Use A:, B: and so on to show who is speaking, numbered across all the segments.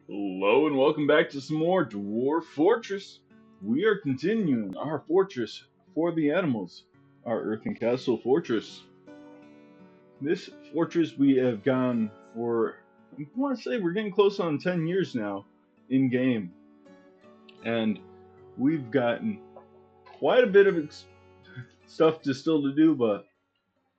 A: Hello and welcome back to some more Dwarf Fortress. We are continuing our fortress for the animals, our Earthen Castle fortress. This fortress we have gone for, I want to say we're getting close on 10 years now in game. And we've gotten quite a bit of stuff to still to do, but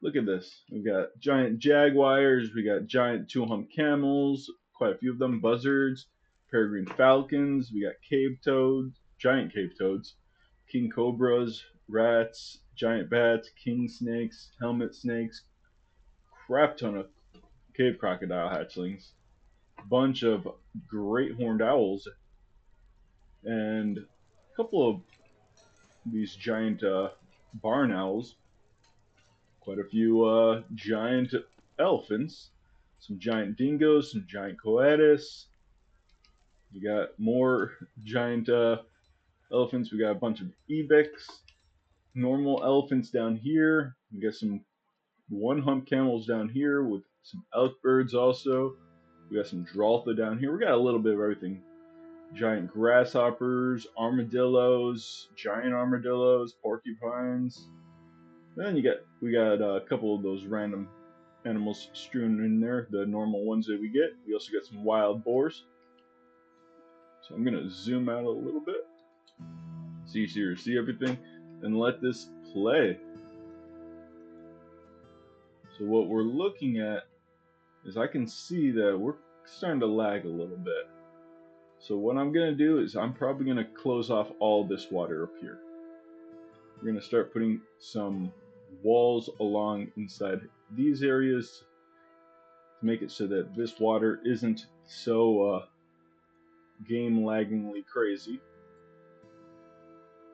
A: look at this. We've got giant jaguars, we got giant two-hump camels, quite a few of them, buzzards, peregrine falcons, we got cave toads, giant cave toads, king cobras, rats, giant bats, king snakes, helmet snakes, crap ton of cave crocodile hatchlings, bunch of great horned owls, and a couple of these giant barn owls, quite a few giant elephants, some giant dingoes, some giant coatis. You got more giant elephants. We got a bunch of ibex, normal elephants down here. We got some one hump camels down here with some elk birds also. We got some draltha down here. We got a little bit of everything. Giant grasshoppers, giant armadillos, porcupines. Then we got a couple of those random animals strewn in there, the normal ones that we get. We also got some wild boars. So I'm gonna zoom out a little bit. It's easier to see everything and let this play. So what we're looking at is I can see that we're starting to lag a little bit. So what I'm gonna do is I'm probably gonna close off all this water up here. We're gonna start putting some walls along inside these areas to make it so that this water isn't so game laggingly crazy.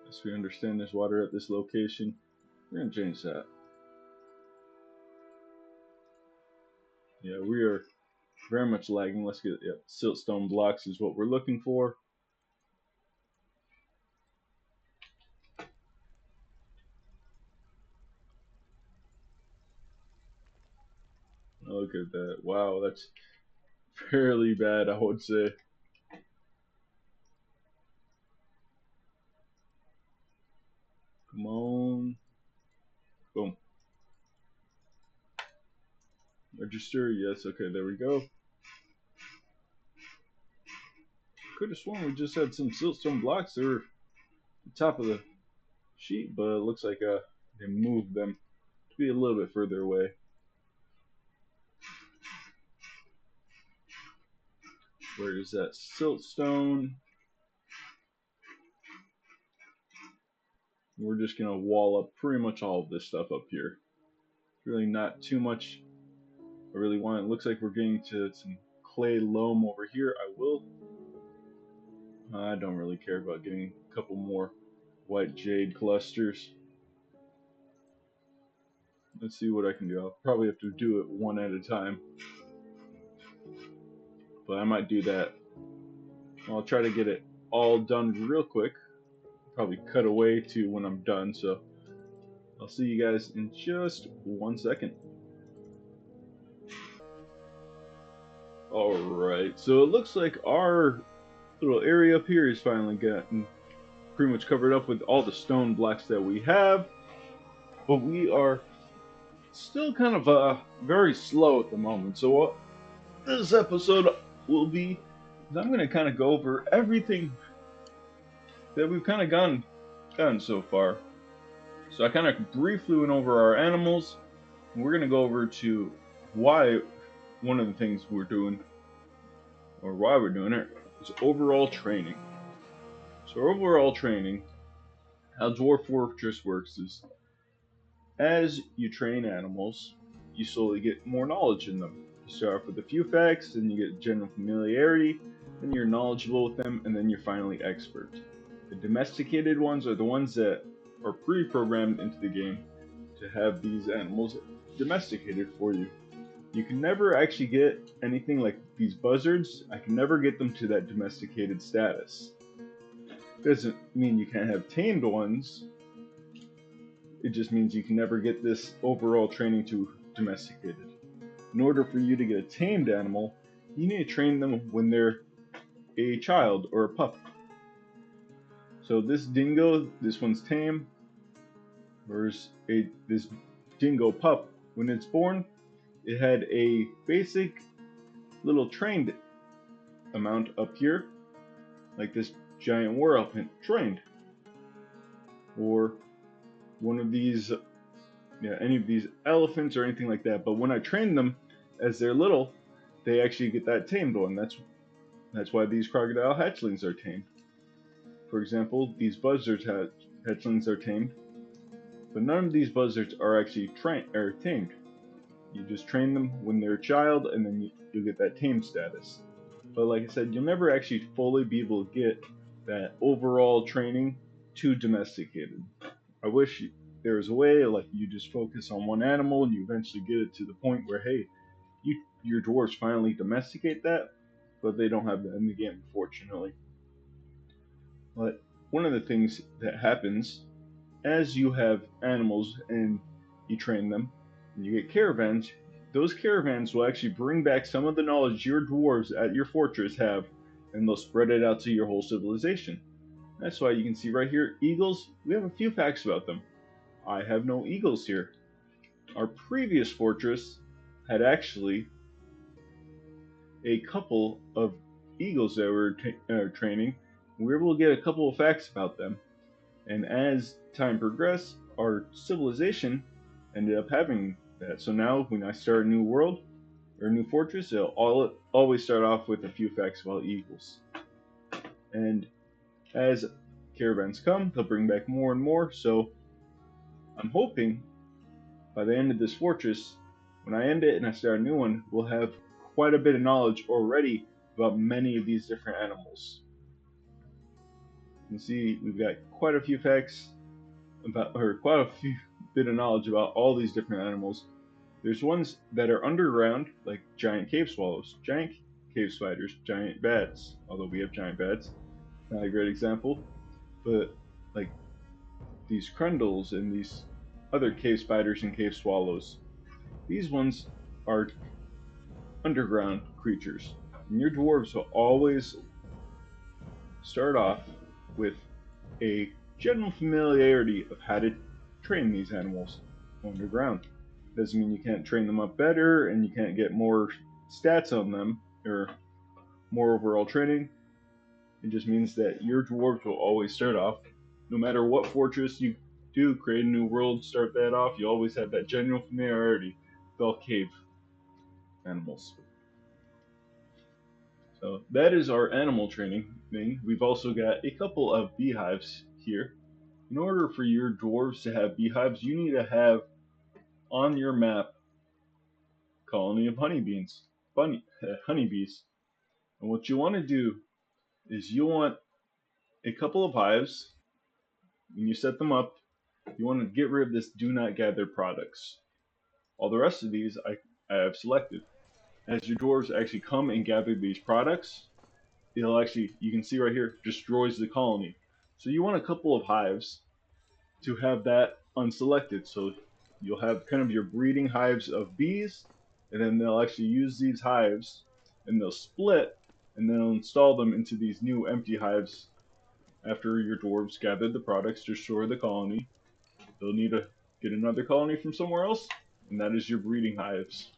A: As we understand there's water at this location, we're going to change that. Yeah, we are very much lagging. Let's get siltstone blocks is what we're looking for. Look at that. Wow, that's fairly bad, I would say. Come on. Boom. Register. Yes, okay, there we go. Could have sworn we just had some siltstone blocks. They were at the top of the sheet, but it looks like they moved them to be a little bit further away. Where is that siltstone? We're just going to wall up pretty much all of this stuff up here. Really not too much I really want. It looks like we're getting to some clay loam over here. I don't really care about getting a couple more white jade clusters. Let's see what I can do. I'll probably have to do it one at a time. But I might do that. I'll try to get it all done real quick. Probably cut away to when I'm done. So I'll see you guys in just 1 second. Alright, so it looks like our little area up here is finally gotten pretty much covered up with all the stone blocks that we have. But we are still kind of very slow at the moment. So what this episode will be is I'm going to kind of go over everything that we've kind of gotten so far. So I kind of briefly went over our animals. And we're going to go over to why one of the things we're doing, or why we're doing it, is overall training. So overall training, how Dwarf Fortress works is as you train animals, you slowly get more knowledge in them. You start off with a few facts, then you get general familiarity, then you're knowledgeable with them, and then you're finally expert. The domesticated ones are the ones that are pre-programmed into the game to have these animals domesticated for you. You can never actually get anything like these buzzards. I can never get them to that domesticated status. Doesn't mean you can't have tamed ones. It just means you can never get this overall training to domesticated. In order for you to get a tamed animal, you need to train them when they're a child or a pup. So this dingo, this one's tame, whereas this dingo pup, when it's born, it had a basic little trained amount up here, like this giant war elephant trained, or one of these, any of these elephants or anything like that. But when I train them as they're little, they actually get that tamed one. That's why these crocodile hatchlings are tamed. For example, these buzzards hatchlings are tamed, but none of these buzzards are actually tamed. You just train them when they're a child, and then you get that tame status. But like I said, you'll never actually fully be able to get that overall training to domesticated. I wish there was a way, like you just focus on one animal and you eventually get it to the point where, hey, your dwarves finally domesticate that, but they don't have that in the game, unfortunately. But one of the things that happens as you have animals and you train them, and you get caravans, those caravans will actually bring back some of the knowledge your dwarves at your fortress have, and they'll spread it out to your whole civilization. That's why you can see right here, eagles, we have a few facts about them. I have no eagles here. Our previous fortress had actually a couple of eagles that were training. We were able to get a couple of facts about them. And as time progressed, our civilization ended up having that. So now when I start a new world or a new fortress, it'll always start off with a few facts about eagles. And as caravans come, they'll bring back more and more. So I'm hoping by the end of this fortress, when I end it and I start a new one, we'll have quite a bit of knowledge already about many of these different animals. You can see we've got quite a few facts about, or quite a few bit of knowledge about all these different animals. There's ones that are underground, like giant cave swallows, giant cave spiders, giant bats, although we have giant bats, not a great example, but like these crundles and these other cave spiders and cave swallows. These ones are underground creatures. And your dwarves will always start off with a general familiarity of how to train these animals underground. Doesn't mean you can't train them up better and you can't get more stats on them or more overall training. It just means that your dwarves will always start off, no matter what fortress you do, create a new world, start that off, you always have that general familiarity with all cave animals. So that is our animal training thing. We've also got a couple of beehives here. In order for your dwarves to have beehives, you need to have on your map colony of honeybees. And what you want to do is you want a couple of hives. When you set them up, you want to get rid of this do not gather products. All the rest of these I have selected. As your dwarves actually come and gather these products, it'll actually, you can see right here, destroys the colony. So you want a couple of hives to have that unselected. So you'll have kind of your breeding hives of bees, and then they'll actually use these hives and they'll split and then they'll install them into these new empty hives after your dwarves gathered the products to destroy the colony. They'll need to get another colony from somewhere else, and that is your breeding hives.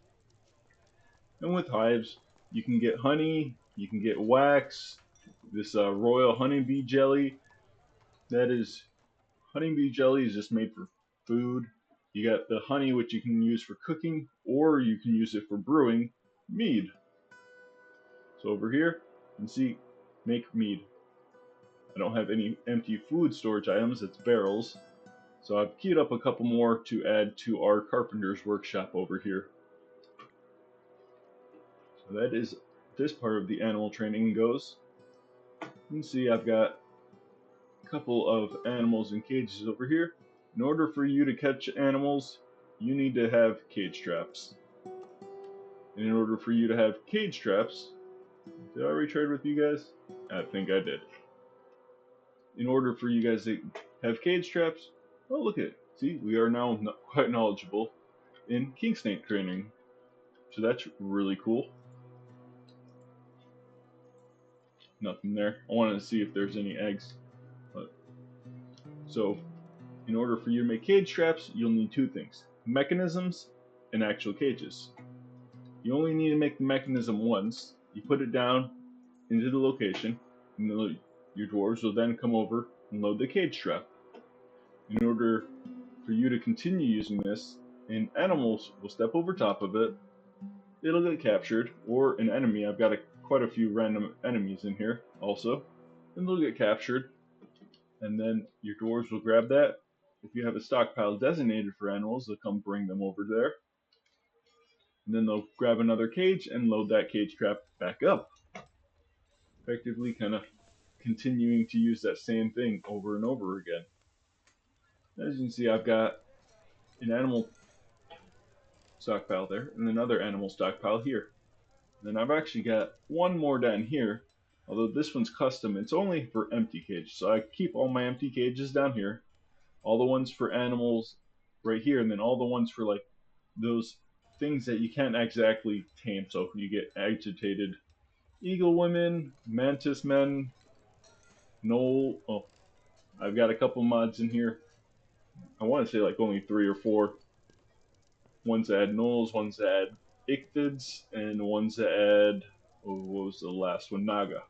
A: And with hives, you can get honey, you can get wax, this royal honeybee jelly. That is, honeybee jelly is just made for food. You got the honey, which you can use for cooking, or you can use it for brewing mead. So over here, you can see, make mead. I don't have any empty food storage items, it's barrels. So I've keyed up a couple more to add to our carpenter's workshop over here. So that is this part of the animal training goes. You can see I've got a couple of animals in cages over here. In order for you to catch animals, you need to have cage traps. And in order for you to have cage traps, did I already trade with you guys? I think I did. In order for you guys to have cage traps, well, look at it. See, we are now quite knowledgeable in king snake training. So that's really cool. nothing there. I wanted to see if there's any eggs. But, so in order for you to make cage traps, you'll need two things: mechanisms and actual cages. You only need to make the mechanism once. You put it down into the location, and your dwarves will then come over and load the cage trap. In order for you to continue using this, and animals will step over top of it, it'll get captured, or an enemy. I've got quite a few random enemies in here also, and they'll get captured, and then your dwarves will grab that. If you have a stockpile designated for animals, they'll come bring them over there, and then they'll grab another cage and load that cage trap back up, effectively kind of continuing to use that same thing over and over again. As you can see, I've got an animal stockpile there and another animal stockpile here. Then I've actually got one more down here, although this one's custom. It's only for empty cage, so I keep all my empty cages down here, all the ones for animals right here, and then all the ones for like those things that you can't exactly tame, so you get agitated eagle women, mantis men, gnoll. Oh, I've got a couple mods in here. I want to say like only 3 or 4. Ones that add gnolls, ones that add ichthyds, and ones that add, oh, what was the last one? Naga.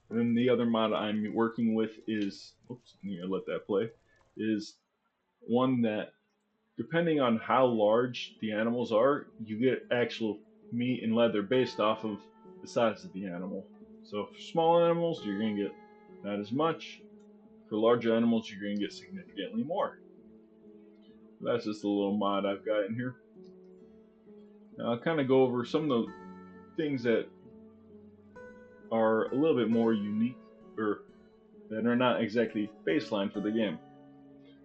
A: And then the other mod I'm working with is, oops, I'm gonna let that play, is one that, depending on how large the animals are, you get actual meat and leather based off of the size of the animal. So for small animals, you're gonna get not as much. For larger animals, you're gonna get significantly more. That's just a little mod I've got in here. Now I'll kind of go over some of the things that are a little bit more unique, or that are not exactly baseline for the game.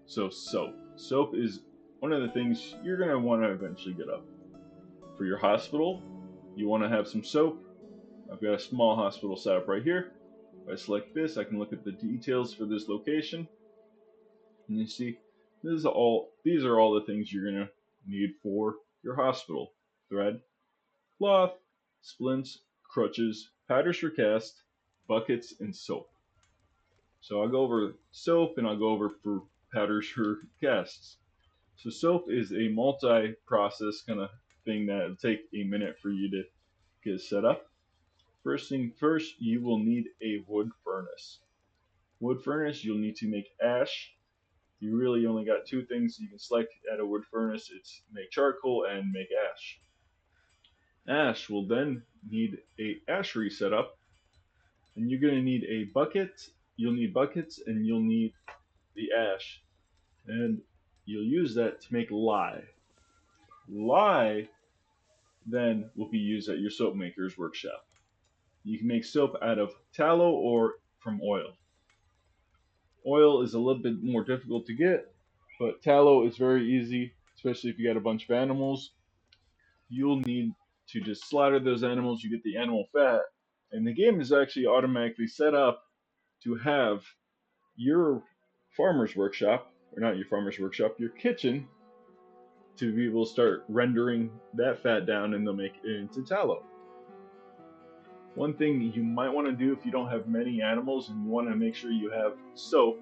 A: So soap. Soap is one of the things you're going to want to eventually get up. For your hospital, you want to have some soap. I've got a small hospital set up right here. If I select this, I can look at the details for this location. And you see, these are all the things you're going to need for your hospital. Thread, cloth, splints, crutches, powders for cast, buckets, and soap. So I'll go over soap and I'll go over for powders for casts. So soap is a multi-process kind of thing that will take a minute for you to get set up. First thing first, you will need a wood furnace. Wood furnace, you'll need to make ash. You really only got two things you can select at a wood furnace. It's make charcoal and make ash. Ash will then need a ashery set up, and you're going to need a bucket. You'll need buckets, and you'll need the ash, and you'll use that to make lye. Lye then will be used at your soap maker's workshop. You can make soap out of tallow or from oil. Oil is a little bit more difficult to get, but tallow is very easy, especially if you got a bunch of animals. You'll need to just slaughter those animals, you get the animal fat, and the game is actually automatically set up to have your farmer's workshop, or not your farmer's workshop, your kitchen, to be able to start rendering that fat down and they'll make it into tallow. One thing you might want to do if you don't have many animals and you want to make sure you have soap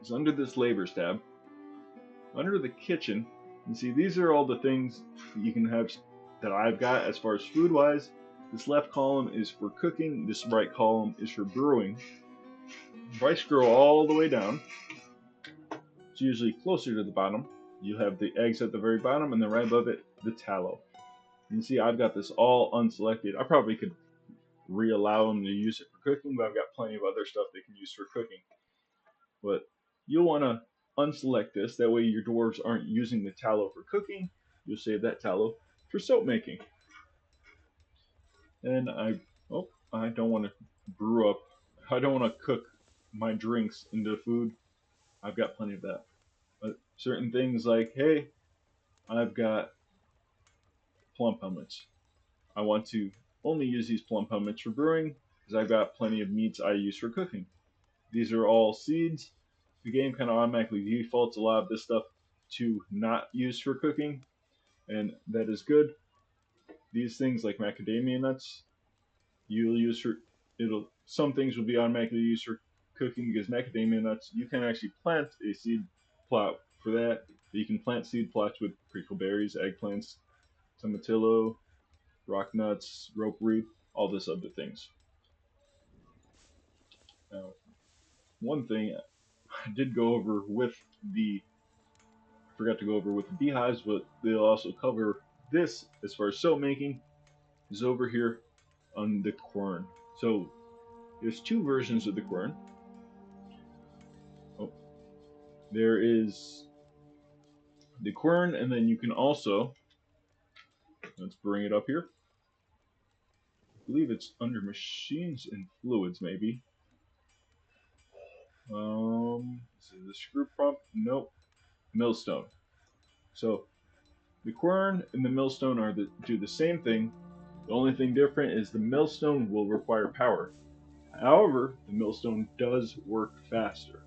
A: is under this labors tab, under the kitchen, you see these are all the things you can have that I've got as far as food wise. This left column is for cooking, this right column is for brewing. If I scroll all the way down, it's usually closer to the bottom. You have the eggs at the very bottom, and then right above it, the tallow. You can see I've got this all unselected. I probably could re-allow them to use it for cooking, but I've got plenty of other stuff they can use for cooking. But you'll want to unselect this. That way your dwarves aren't using the tallow for cooking. You'll save that tallow for soap making. And I don't want to brew up. I don't want to cook my drinks into food. I've got plenty of that. But certain things like, hey, I've got plum helmets. I want to only use these plum helmets for brewing because I've got plenty of meats I use for cooking. These are all seeds. The game kind of automatically defaults a lot of this stuff to not use for cooking, and that is good. These things like macadamia nuts, you'll use for some things will be automatically used for cooking because macadamia nuts, you can actually plant a seed plot for that. You can plant seed plots with prickle berries, eggplants, tomatillo, rock nuts, ropeweed, all this other things. Now, one thing I did go over with the forgot to go over with the beehives, but they'll also cover this as far as soap making is over here on the quern. So there's two versions of the quern. Oh, there is the quern, and then you can also let's bring it up here. I believe it's under machines and fluids, maybe. Is it the screw pump? Nope. Millstone. So the quern and the millstone do the same thing. The only thing different is the millstone will require power. However, the millstone does work faster.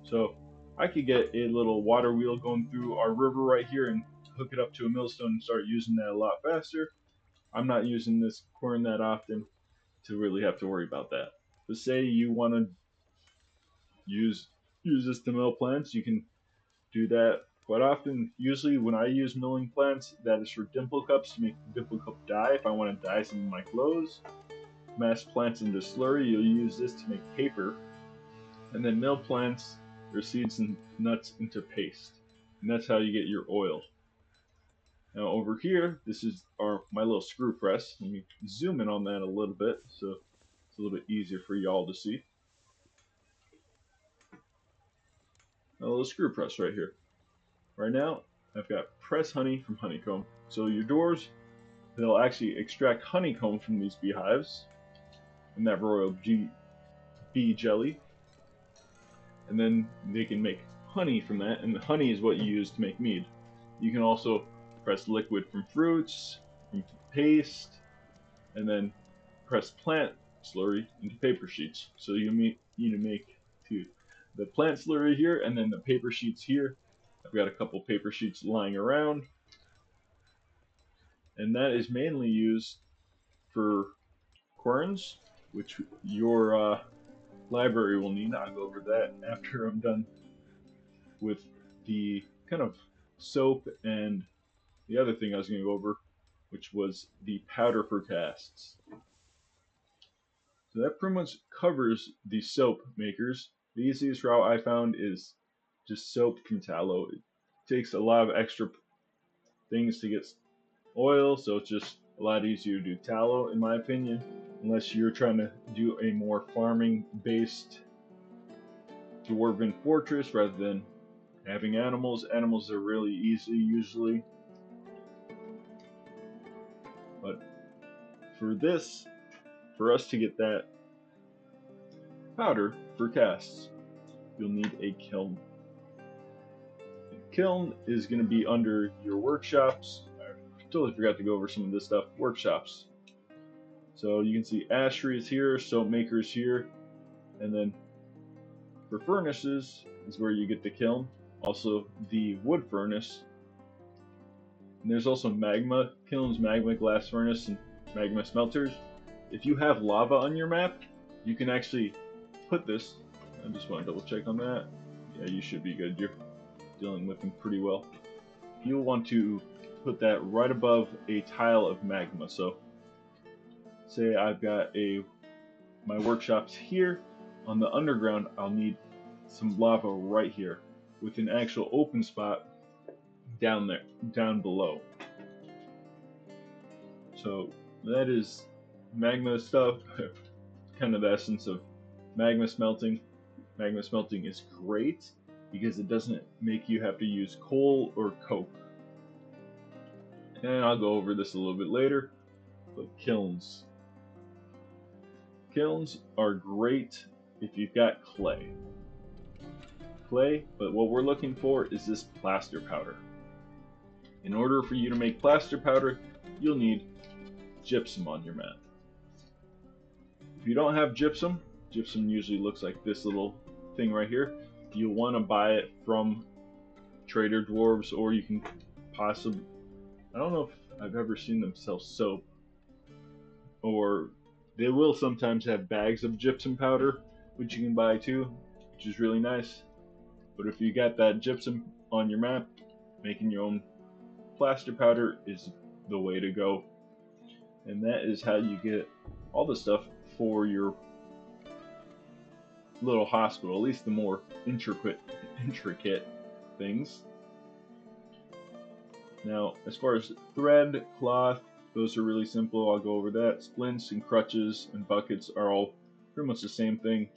A: So I could get a little water wheel going through our river right here and hook it up to a millstone and start using that a lot faster. I'm not using this quern that often to really have to worry about that. But say you want to use this to mill plants, you can do that quite often. Usually when I use milling plants, that is for dimple cups to make the dimple cup dye. If I want to dye some of my clothes, mass plants into slurry, you'll use this to make paper. And then mill plants or seeds and nuts into paste. And that's how you get your oil. Now over here, this is my little screw press. Let me zoom in on that a little bit so it's a little bit easier for y'all to see. A little screw press right here. Right now, I've got press honey from honeycomb. So your doors, they'll actually extract honeycomb from these beehives and that royal bee jelly. And then they can make honey from that, and the honey is what you use to make mead. You can also press liquid from fruits, into paste, and then press plant slurry into paper sheets. So you need to make the plant slurry here, and then the paper sheets here. I've got a couple paper sheets lying around, and that is mainly used for querns, which your library will need. I'll go over that after I'm done with the kind of soap and the other thing I was going to go over, which was the powder for casts. So that pretty much covers the soap makers. The easiest route I found is just soap from tallow. It takes a lot of extra things to get oil, so it's just a lot easier to do tallow, in my opinion, unless you're trying to do a more farming-based dwarven fortress rather than having animals. Animals are really easy usually. But for this, for us to get that powder for casts, you'll need a kiln. The kiln is going to be under your workshops. I totally forgot to go over some of this stuff. Workshops. So you can see ashery is here, soap makers here, and then for furnaces is where you get the kiln. Also the wood furnace. And there's also magma kilns, magma glass furnace, and magma smelters. If you have lava on your map, you can actually put this. I just want to double check on that. Yeah, you should be good. You're dealing with them pretty well. You'll want to put that right above a tile of magma. So say I've got my workshops here. On the underground, I'll need some lava right here with an actual open spot down there, down below. So that is magma stuff, kind of the essence of magma smelting. Magma smelting is great because it doesn't make you have to use coal or coke. And I'll go over this a little bit later, but kilns. Kilns are great if you've got clay. But what we're looking for is this plaster powder. In order for you to make plaster powder, you'll need gypsum on your map. If you don't have gypsum usually looks like this little thing right here. You'll want to buy it from Trader Dwarves, or you can I don't know if I've ever seen them sell soap or They will sometimes have bags of gypsum powder, which you can buy too, which is really nice. But if you got that gypsum on your map, making your own plaster powder is the way to go. And that is how you get all the stuff for your little hospital, at least the more intricate things. Now, as far as thread, cloth, those are really simple. I'll go over that. Splints and crutches and buckets are all pretty much the same thing.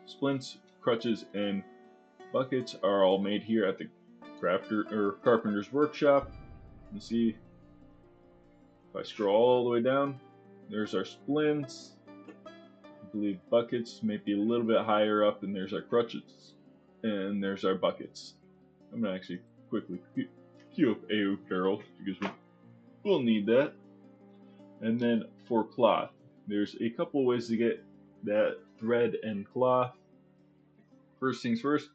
A: Splints, crutches, and buckets are all made here at the carpenter's workshop. You see, if I scroll all the way down, there's our splints. I believe buckets may be a little bit higher up, and there's our crutches, and there's our buckets. I'm gonna actually quickly queue up a barrel because we'll need that. And then for cloth, there's a couple ways to get that thread and cloth. First things first,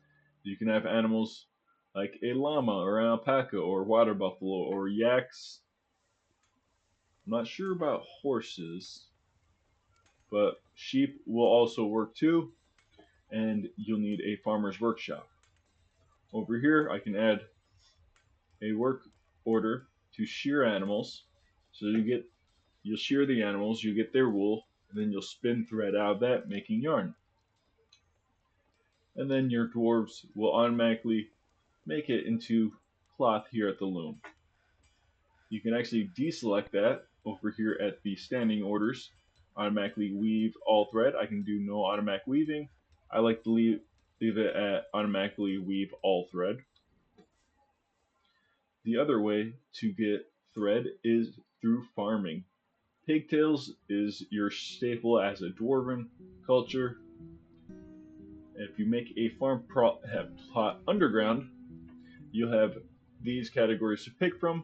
A: you can have animals like a llama or an alpaca or water buffalo or yaks. I'm not sure about horses, but sheep will also work too, and you'll need a farmer's workshop. Over here, I can add a work order to shear animals. So you'll shear the animals, you get their wool, and then you'll spin thread out of that, making yarn. And then your dwarves will automatically make it into cloth here at the loom. You can actually deselect that over here at the standing orders. Automatically weave all thread. I can do no automatic weaving. I like to leave it at automatically weave all thread. The other way to get thread is through farming. Pigtails is your staple as a dwarven culture. If you make a farm plot underground, you'll have these categories to pick from.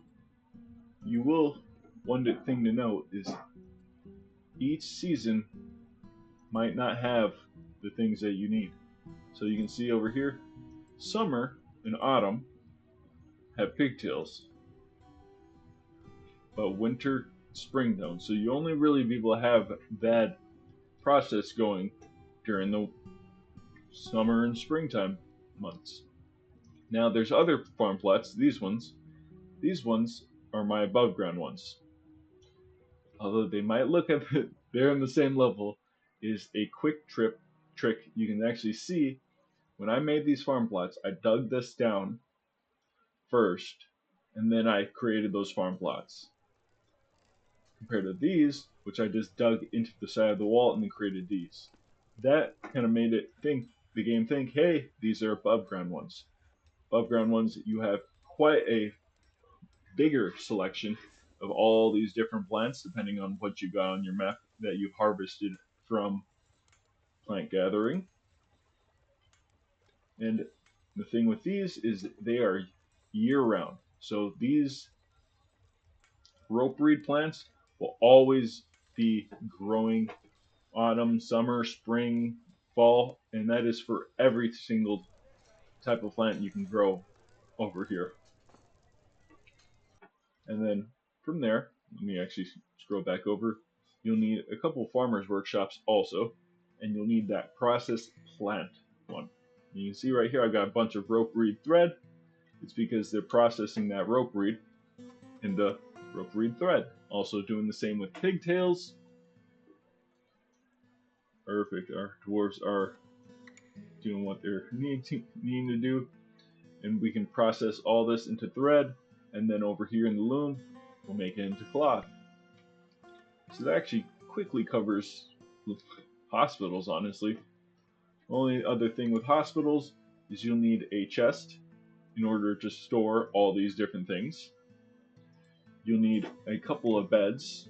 A: One thing to note is each season might not have the things that you need. So you can see over here, summer and autumn have pigtails, but winter, spring don't. So you only really be able to have that process going during the summer and springtime months. Now there's other farm plots, these ones. These ones are my above ground ones. Although they might look at they're in the same level, is a quick trick you can actually see. When I made these farm plots, I dug this down first, and then I created those farm plots. Compared to these, which I just dug into the side of the wall and then created these. That kind of made the game think, hey, these are above ground ones. Above ground ones, you have quite a bigger selection of all these different plants, depending on what you got on your map that you've harvested from plant gathering. And the thing with these is they are year round. So these rope reed plants will always be growing autumn, summer, spring, fall, and that is for every single type of plant you can grow over here. And then from there, let me actually scroll back over. You'll need a couple farmers workshops also, and you'll need that process plant one. You can see right here, I've got a bunch of rope reed thread. It's because they're processing that rope reed into rope reed thread. Also doing the same with pigtails. Perfect. Our dwarves are doing what they're needing to do, and we can process all this into thread, and then over here in the loom, we'll make it into cloth. So that actually quickly covers hospitals, honestly. Only other thing with hospitals is you'll need a chest in order to store all these different things. You'll need a couple of beds,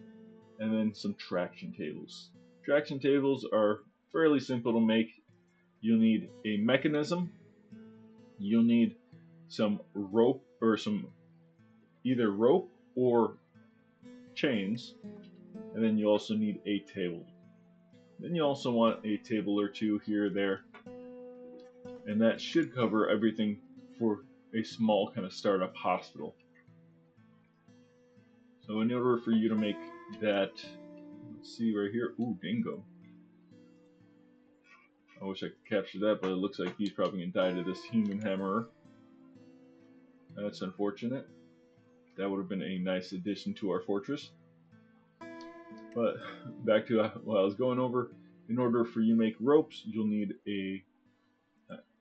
A: and then some traction tables. Traction tables are fairly simple to make. You'll need a mechanism. You'll need some rope or either rope or chains, and then you also need a table. Then you also want a table or two here or there, and that should cover everything for a small kind of startup hospital. So in order for you to make that Let's see right here. Ooh, dingo. I wish I could capture that, but it looks like he's probably gonna die to this human hammerer. That's unfortunate. That would have been a nice addition to our fortress. But back to what I was going over. In order for you to make ropes, you'll need a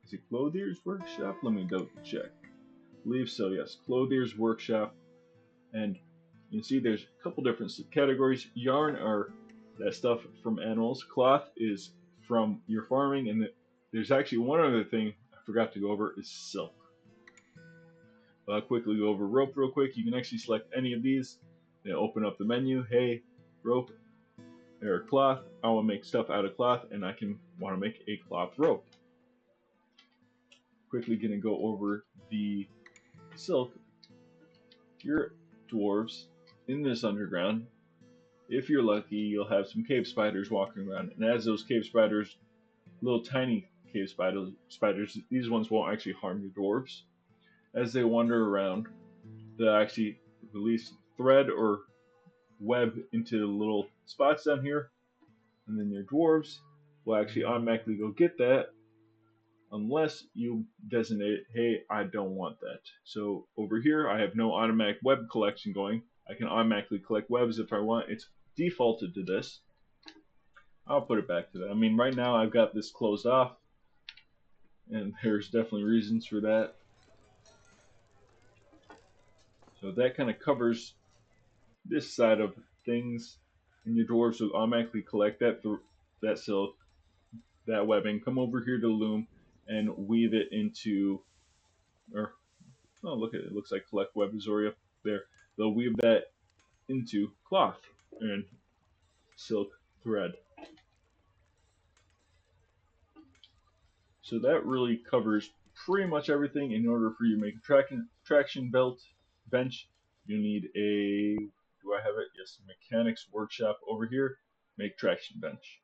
A: is it Clothier's Workshop? Let me double check. I believe so, yes. Clothier's Workshop. And you can see there's a couple different categories. Yarn are that stuff from animals. Cloth is from your farming. And there's actually one other thing I forgot to go over is silk. I'll quickly go over rope real quick. You can actually select any of these. Then open up the menu. Hey, rope or cloth. I want to make stuff out of cloth, and I can want to make a cloth rope. Quickly gonna go over the silk. Your dwarves in this underground. If you're lucky, you'll have some cave spiders walking around, and as those cave spiders, little tiny cave spiders, these ones won't actually harm your dwarves. As they wander around, they'll actually release thread or web into little spots down here, and then your dwarves will actually automatically go get that unless you designate, hey, I don't want that. So over here, I have no automatic web collection going. I can automatically collect webs if I want. It's defaulted to this. I'll put it back to that. I mean, right now I've got this closed off, and there's definitely reasons for that. So that kind of covers this side of things, and your dwarves will automatically collect that silk, that webbing, come over here to loom, and weave it into, or oh look at it, it looks like collect web is already up there. They'll weave that into cloth and silk thread. So that really covers pretty much everything. In order for you to make a traction belt bench, you need a, do I have it? Yes, mechanics workshop over here, make traction bench.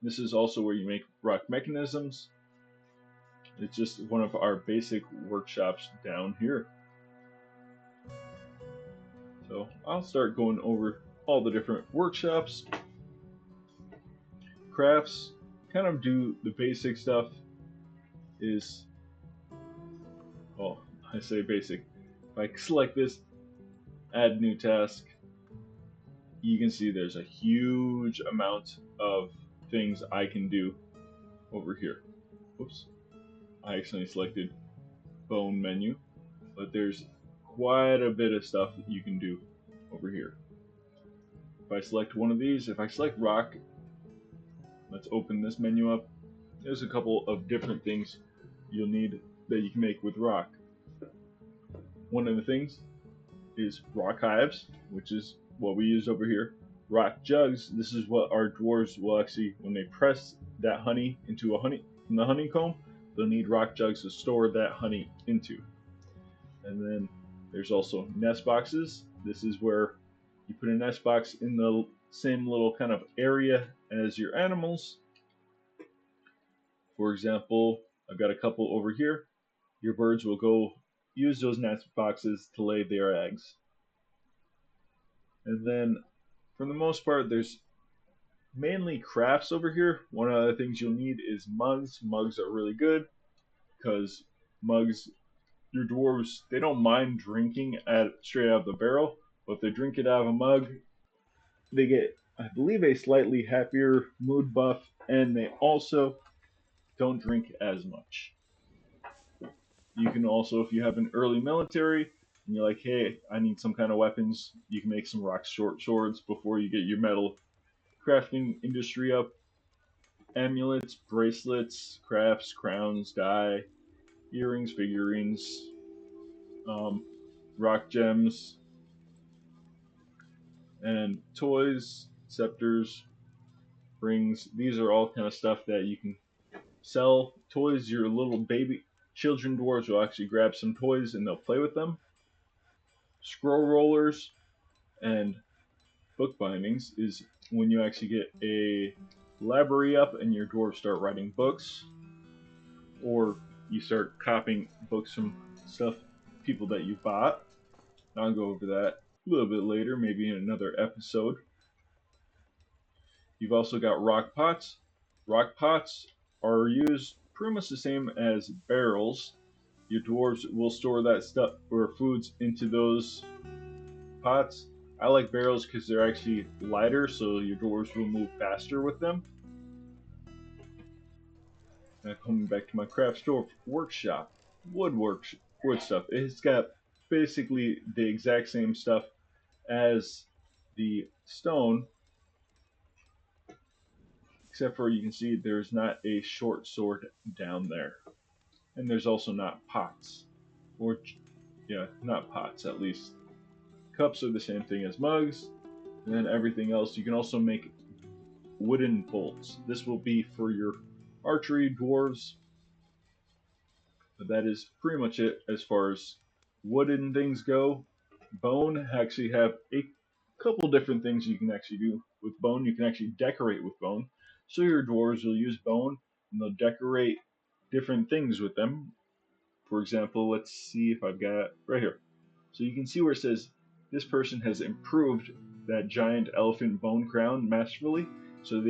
A: This is also where you make rock mechanisms. It's just one of our basic workshops down here. So I'll start going over all the different workshops. Crafts, kind of do the basic stuff is, well, I say basic. If I select this, add new task, you can see there's a huge amount of things I can do over here. Whoops, I accidentally selected bone menu, but there's quite a bit of stuff that you can do over here. If I select one of these, if I select rock, let's open this menu up. There's a couple of different things you'll need that you can make with rock. One of the things is rock hives, which is what we use over here. Rock jugs, this is what our dwarves will actually, when they press that honey into from the honeycomb, they'll need rock jugs to store that honey into. And then there's also nest boxes. This is where you put a nest box in the same little kind of area as your animals. For example, I've got a couple over here. Your birds will go use those nest boxes to lay their eggs. And then, for the most part, there's mainly crafts over here. One of the things you'll need is mugs. Mugs are really good because mugs, your dwarves, they don't mind drinking straight out of the barrel, but if they drink it out of a mug, they get, I believe, a slightly happier mood buff, and they also don't drink as much. You can also, if you have an early military, and you're like, hey, I need some kind of weapons, you can make some rock short swords before you get your metal crafting industry up. Amulets, bracelets, crafts, crowns, dye, earrings, figurines, rock gems, and toys, scepters, rings. These are all kind of stuff that you can sell. Toys, your little baby children dwarves will actually grab some toys and they'll play with them. Scroll rollers and book bindings is when you actually get a library up and your dwarves start writing books, or you start copying books from stuff, people that you bought. I'll go over that a little bit later, maybe in another episode. You've also got rock pots. Rock pots are used pretty much the same as barrels. Your dwarves will store that stuff or foods into those pots. I like barrels because they're actually lighter, so your dwarves will move faster with them. Now coming back to my craft store workshop, wood stuff. It's got basically the exact same stuff as the stone, except for you can see there's not a short sword down there, and there's also not pots, or yeah, not pots at least. Cups are the same thing as mugs, and then everything else. You can also make wooden bolts. This will be for your archery dwarves, but that is pretty much it as far as wooden things go. Bone actually have a couple different things you can actually do with bone. You can actually decorate with bone. So your dwarves will use bone and they'll decorate different things with them. For example, let's see if I've got it right here. So you can see where it says this person has improved that giant elephant bone crown masterfully. So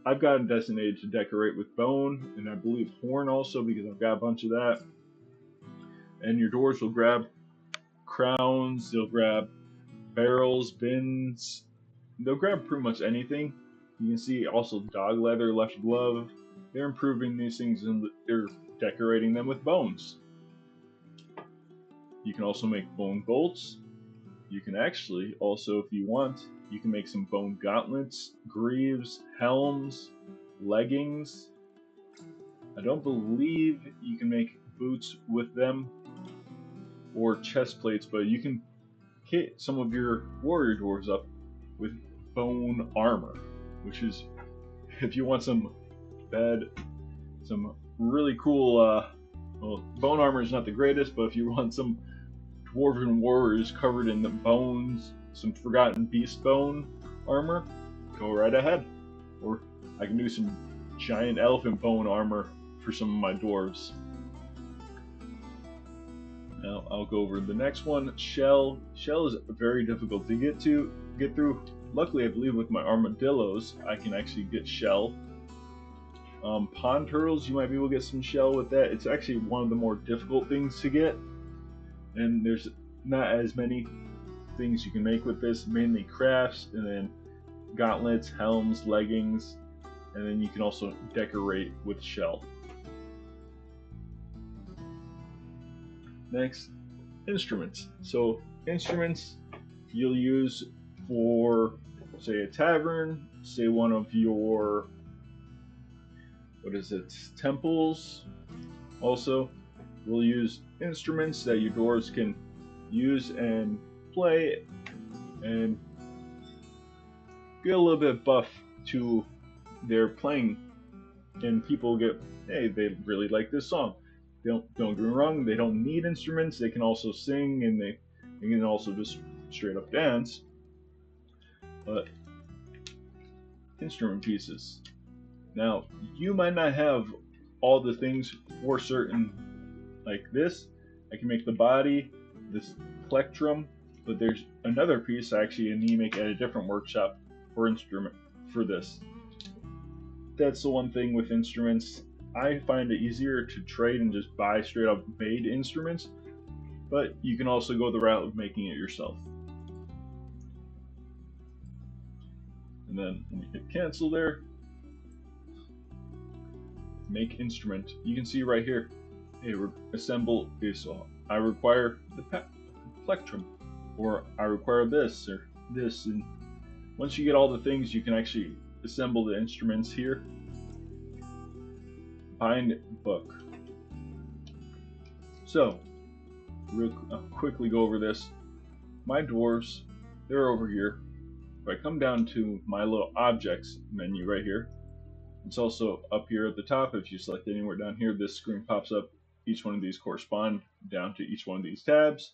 A: I've got them designated to decorate with bone and I believe horn also because I've got a bunch of that. And your dwarves will grab crowns, they'll grab barrels, bins, they'll grab pretty much anything. You can see also dog leather, left glove. They're improving these things and they're decorating them with bones. You can also make bone bolts. You can actually also, if you want, you can make some bone gauntlets, greaves, helms, leggings. I don't believe you can make boots with them or chest plates, but you can kit some of your warrior dwarves up with bone armor, which is, if you want some really cool, well, bone armor is not the greatest, but if you want some dwarven warriors covered in the bones, some forgotten beast bone armor, go right ahead. Or I can do some giant elephant bone armor for some of my dwarves. Now I'll go over the next one. Shell. Shell is very difficult to get through. Luckily, I believe with my armadillos, I can actually get shell. Pond turtles, you might be able to get some shell with that. It's actually one of the more difficult things to get, and there's not as many things you can make with this. Mainly crafts, and then gauntlets, helms, leggings, and then you can also decorate with shell. Next, instruments. So instruments you'll use for, say, a tavern, say one of your, temples. Also, we'll use instruments that your dwarves can use and play and get a little bit buff to their playing, and people get, hey, they really like this song. Don't get me wrong, they don't need instruments. They can also sing and they can also just straight up dance. But instrument pieces. Now, you might not have all the things for certain, like this. I can make the body, this plectrum, but there's another piece actually I need to make at a different workshop for instrument for this. That's the one thing with instruments. I find it easier to trade and just buy straight up made instruments, but you can also go the route of making it yourself. And then when you hit cancel there, make instrument. You can see right here, hey, assemble this. So I require the plectrum, or I require this or this. And once you get all the things, you can actually assemble the instruments here. Bind book. So, I'll quickly go over this. My dwarves, they're over here. If I come down to my little objects menu right here, it's also up here at the top. If you select anywhere down here, this screen pops up. Each one of these correspond down to each one of these tabs.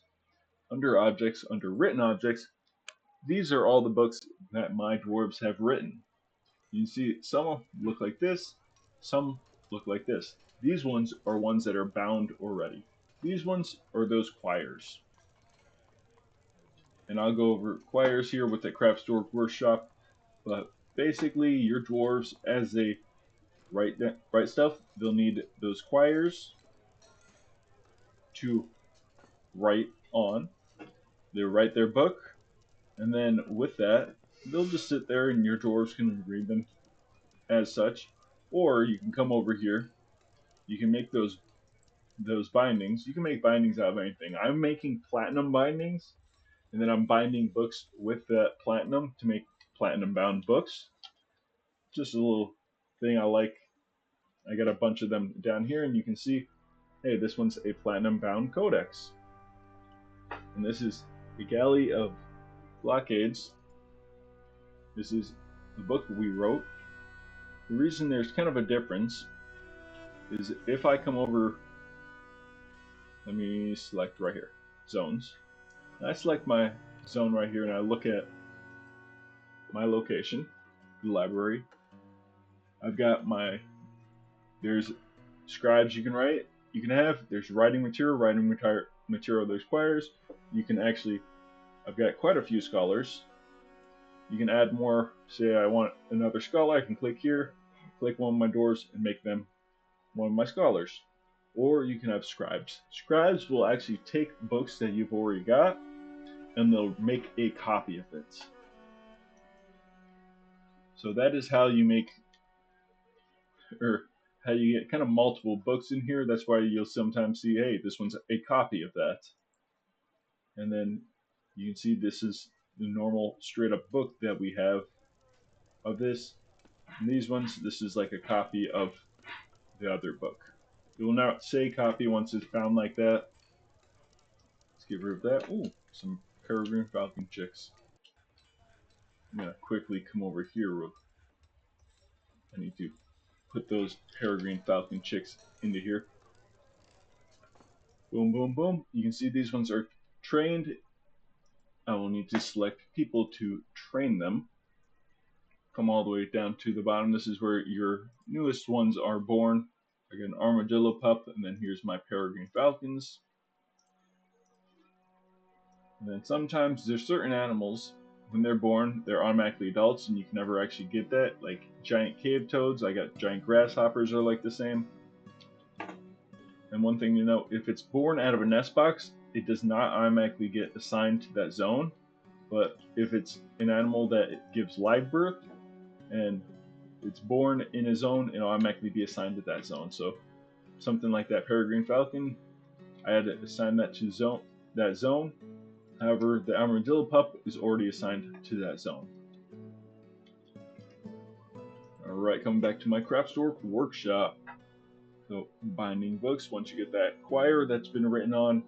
A: Under objects, under written objects, these are all the books that my dwarves have written. You can see some look like this, some look like this. These ones are ones that are bound already. These ones are those choirs. And I'll go over choirs here with the craft store workshop, but basically your dwarves, as they write stuff, they'll need those quires to write on. They write their book, and then with that, they'll just sit there, and your dwarves can read them as such. Or you can come over here. You can make those bindings. You can make bindings out of anything. I'm making platinum bindings, and then I'm binding books with that platinum to make platinum bound books. Just a little thing I like. I got a bunch of them down here, and you can see, hey, this one's a platinum bound codex. And this is the Galley of Blockades. This is the book we wrote. The reason there's kind of a difference is if I come over, let me select right here, zones. And I select my zone right here, and I look at my location, the library. I've got there's scribes you can write, you can have, there's writing material there's quires. You can actually, I've got quite a few scholars. You can add more, say I want another scholar, I can click here, click one of my doors and make them one of my scholars. Or you can have scribes. Scribes will actually take books that you've already got and they'll make a copy of it. So that is how you make, or how you get kind of multiple books in here. That's why you'll sometimes see, hey, this one's a copy of that. And then you can see this is the normal straight up book that we have of this. And these ones, this is like a copy of the other book. It will not say copy once it's found like that. Let's get rid of that. Ooh, some peregrine falcon chicks. I'm gonna quickly come over here. I need to put those peregrine falcon chicks into here. Boom, boom, boom. You can see these ones are trained. I will need to select people to train them. Come all the way down to the bottom. This is where your newest ones are born. I got an armadillo pup, and then here's my peregrine falcons. And then sometimes there's certain animals, when they're born, they're automatically adults, and you can never actually get that. Like giant cave toads, I got giant grasshoppers are like the same. And one thing to know, if it's born out of a nest box, it does not automatically get assigned to that zone. But if it's an animal that gives live birth and it's born in a zone, it'll automatically be assigned to that zone. So something like that peregrine falcon, I had to assign that to that zone. However, the armadillo pup is already assigned to that zone. Alright, coming back to my craft store workshop. So binding books, once you get that quire that's been written on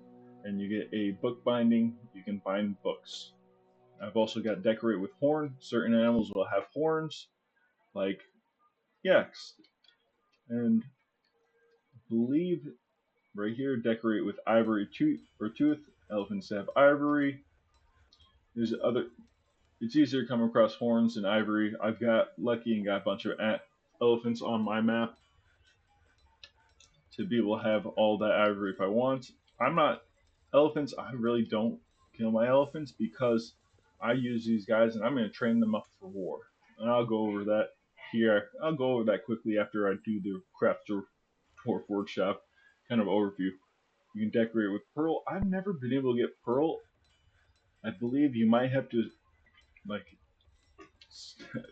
A: and you get a book binding, you can bind books. I've also got decorate with horn. Certain animals will have horns, like yaks. And I believe right here, decorate with ivory tooth. Elephants have ivory. There's other. It's easier to come across horns and ivory. I've got lucky and got a bunch of elephants on my map to be able to have all that ivory if I want. I'm not elephants. I really don't kill my elephants because I use these guys and I'm going to train them up for war. And I'll go over that here. I'll go over that quickly after I do the craft dwarf workshop kind of overview. You can decorate with pearl. I've never been able to get pearl. I believe you might have to like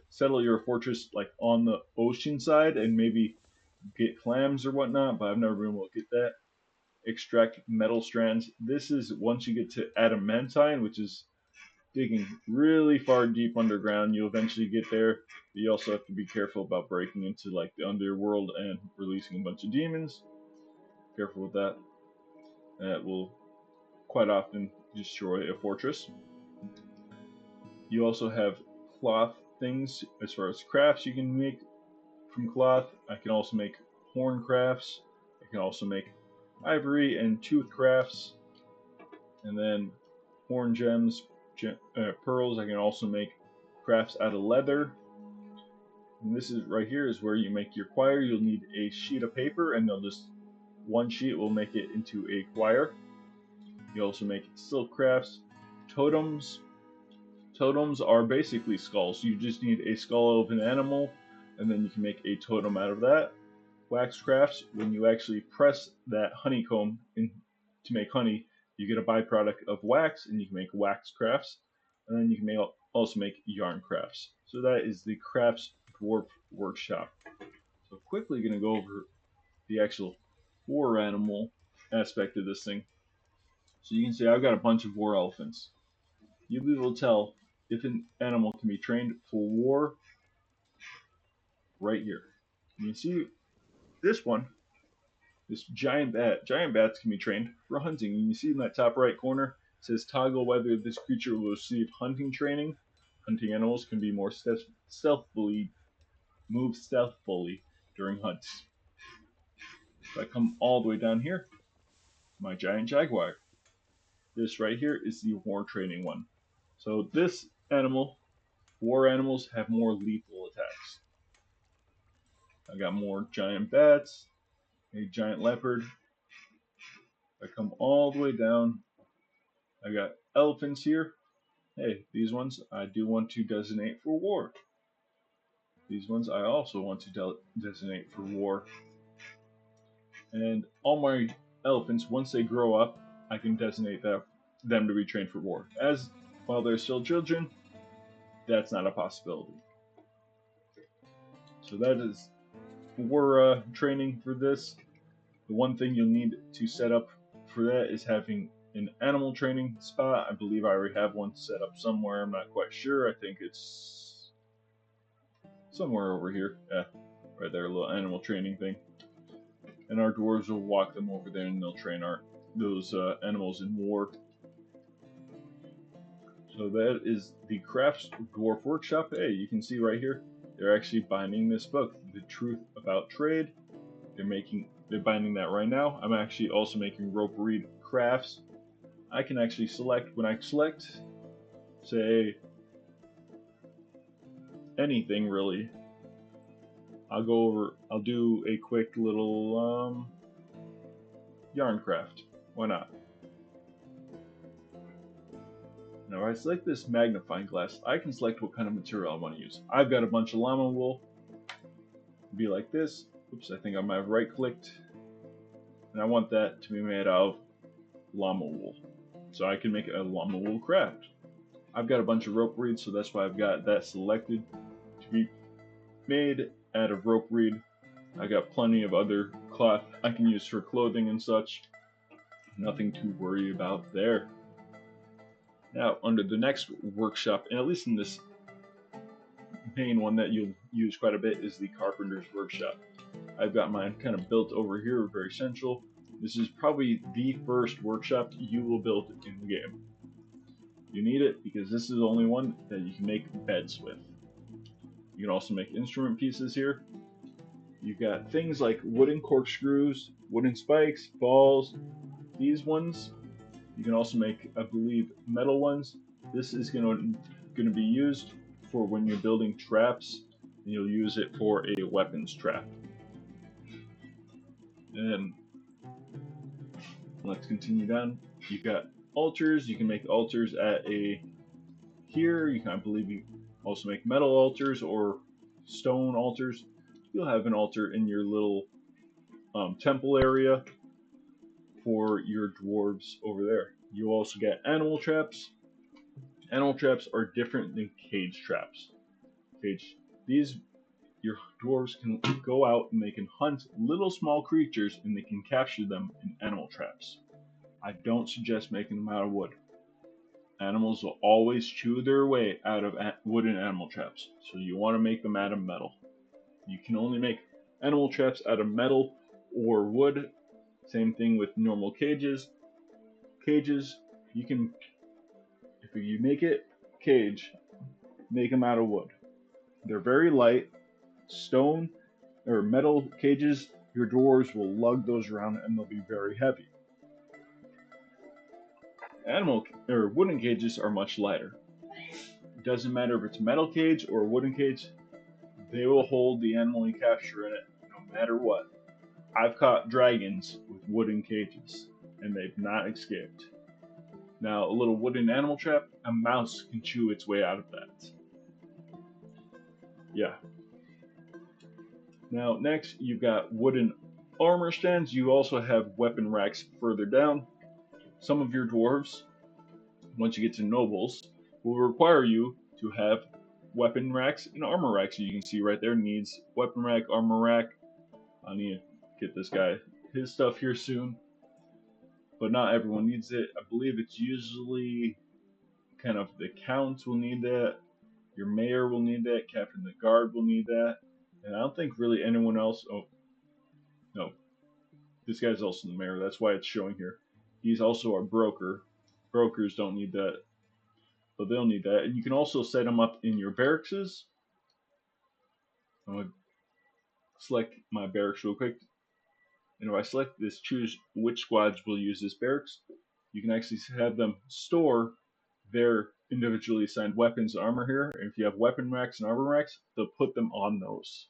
A: settle your fortress like on the ocean side and maybe get clams or whatnot, but I've never been able to get that. Extract metal strands. This is once you get to adamantine, which is digging really far deep underground. You'll eventually get there, but you also have to be careful about breaking into like the underworld and releasing a bunch of demons. Careful with that. That will quite often destroy a fortress. You also have cloth things as far as crafts you can make from cloth. I can also make horn crafts. I can also make ivory and tooth crafts. And then horn gems, pearls. I can also make crafts out of leather. And this is right here is where you make your quire. You'll need a sheet of paper, and they'll just one sheet will make it into a quire. You also make silk crafts, totems. Totems are basically skulls. You just need a skull of an animal, and then you can make a totem out of that. Wax crafts, when you actually press that honeycomb in, to make honey, you get a byproduct of wax, and you can make wax crafts. And then you can also make yarn crafts. So that is the Crafts Dwarf Workshop. So quickly going to go over the actual war animal aspect of this thing. So you can see I've got a bunch of war elephants. You'll be able to tell if an animal can be trained for war right here. You can see this one, this giant bat. Giant bats can be trained for hunting. And you see in that top right corner, it says toggle whether this creature will receive hunting training. Hunting animals can be more stealthily, move stealthily during hunts. If I come all the way down here, my giant jaguar. This right here is the war training one. So this animal, war animals have more lethal attacks. I got more giant bats, a giant leopard. I come all the way down. I got elephants here. Hey, these ones I do want to designate for war. These ones I also want to designate for war. And all my elephants, once they grow up, I can designate them to be trained for war. As while they're still children, that's not a possibility. So that is war training for this. The one thing you'll need to set up for that is having an animal training spot. I believe I already have one set up somewhere. I'm not quite sure. I think it's somewhere over here. Yeah, right there, a little animal training thing. And our dwarves will walk them over there, and they'll train those animals in war. So that is the Crafts Dwarf Workshop. Hey, you can see right here, they're actually binding this book, The Truth About Trade. They're binding that right now. I'm actually also making rope reed crafts. I can actually select, when I select, say, anything really, I'll do a quick little yarn craft. Why not? Now if I select this magnifying glass, I can select what kind of material I want to use. I've got a bunch of llama wool. It'd be like this. Oops, I think I might have right clicked. And I want that to be made out of llama wool. So I can make a llama wool craft. I've got a bunch of rope reeds, so that's why I've got that selected to be made out of rope reed. I got plenty of other cloth I can use for clothing and such. Nothing to worry about there. Now, under the next workshop, and at least in this main one that you'll use quite a bit, is the Carpenter's Workshop. I've got mine kind of built over here, very central. This is probably the first workshop you will build in the game. You need it because this is the only one that you can make beds with. You can also make instrument pieces here. You've got things like wooden corkscrews, wooden spikes, balls. These ones, you can also make, I believe, metal ones. This is going to be used for when you're building traps, and you'll use it for a weapons trap. And let's continue down. You've got altars. You can make altars here. You can, I believe, you also make metal altars or stone altars. You'll have an altar in your little temple area for your dwarves over there. You also get animal traps. Animal traps are different than cage traps. Your dwarves can go out and they can hunt little small creatures and they can capture them in animal traps. I don't suggest making them out of wood. Animals will always chew their way out of wooden animal traps, so you want to make them out of metal. You can only make animal traps out of metal or wood. Same thing with normal cages. Cages, you can, if you make it cage, make them out of wood. They're very light. Stone or metal cages, your dwarves will lug those around and they'll be very heavy. Animal or wooden cages are much lighter. It doesn't matter if it's a metal cage or a wooden cage, they will hold the animal you capture in it no matter what. I've caught dragons with wooden cages and they've not escaped. Now, a little wooden animal trap, a mouse can chew its way out of that. Yeah. Now, next, you've got wooden armor stands. You also have weapon racks further down. Some of your dwarves, once you get to nobles, will require you to have weapon racks and armor racks. You can see right there needs weapon rack, armor rack. I need to get this guy his stuff here soon, but not everyone needs it. I believe it's usually kind of the counts will need that, your mayor will need that, captain of the guard will need that, and I don't think really anyone else. Oh no, this guy's also the mayor. That's why it's showing here. He's also our broker. Brokers don't need that, but they'll need that. And you can also set them up in your barracks. I'm gonna select my barracks real quick, and if I select this, choose which squads will use this barracks. You can actually have them store their individually assigned weapons and armor here. And if you have weapon racks and armor racks, they'll put them on those.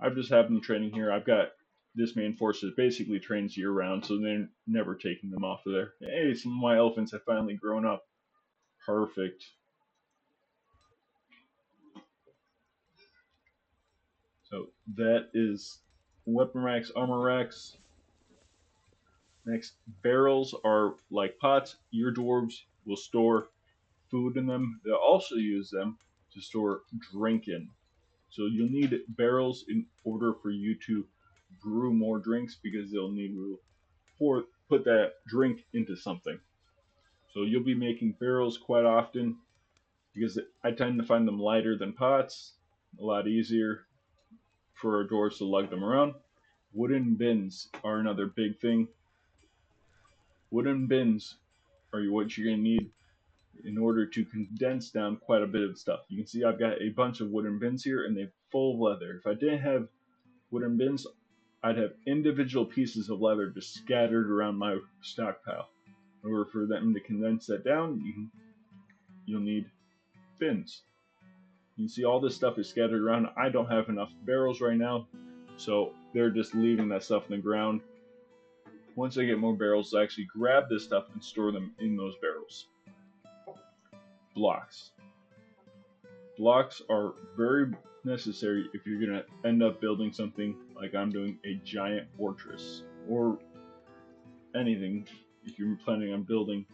A: I've just had them training here. I've got this main force that basically trains year round, so they're never taking them off of there. Hey, some of my elephants have finally grown up. Perfect. So that is weapon racks, armor racks. Next, barrels are like pots. Your dwarves will store food in them. They'll also use them to store drink in. So you'll need barrels in order for you to brew more drinks because they'll need to put that drink into something. So you'll be making barrels quite often because I tend to find them lighter than pots, a lot easier for our dwarves to lug them around. Wooden bins are another big thing. Wooden bins are what you're going to need in order to condense down quite a bit of stuff. You can see I've got a bunch of wooden bins here and they're full of leather. If I didn't have wooden bins, I'd have individual pieces of leather just scattered around my stockpile. In order for them to condense that down, you'll need bins. You can see all this stuff is scattered around. I don't have enough barrels right now, so they're just leaving that stuff in the ground. Once I get more barrels, I actually grab this stuff and store them in those barrels. Blocks. Blocks are very necessary if you're going to end up building something like I'm doing, a giant fortress, or anything if you're planning on building.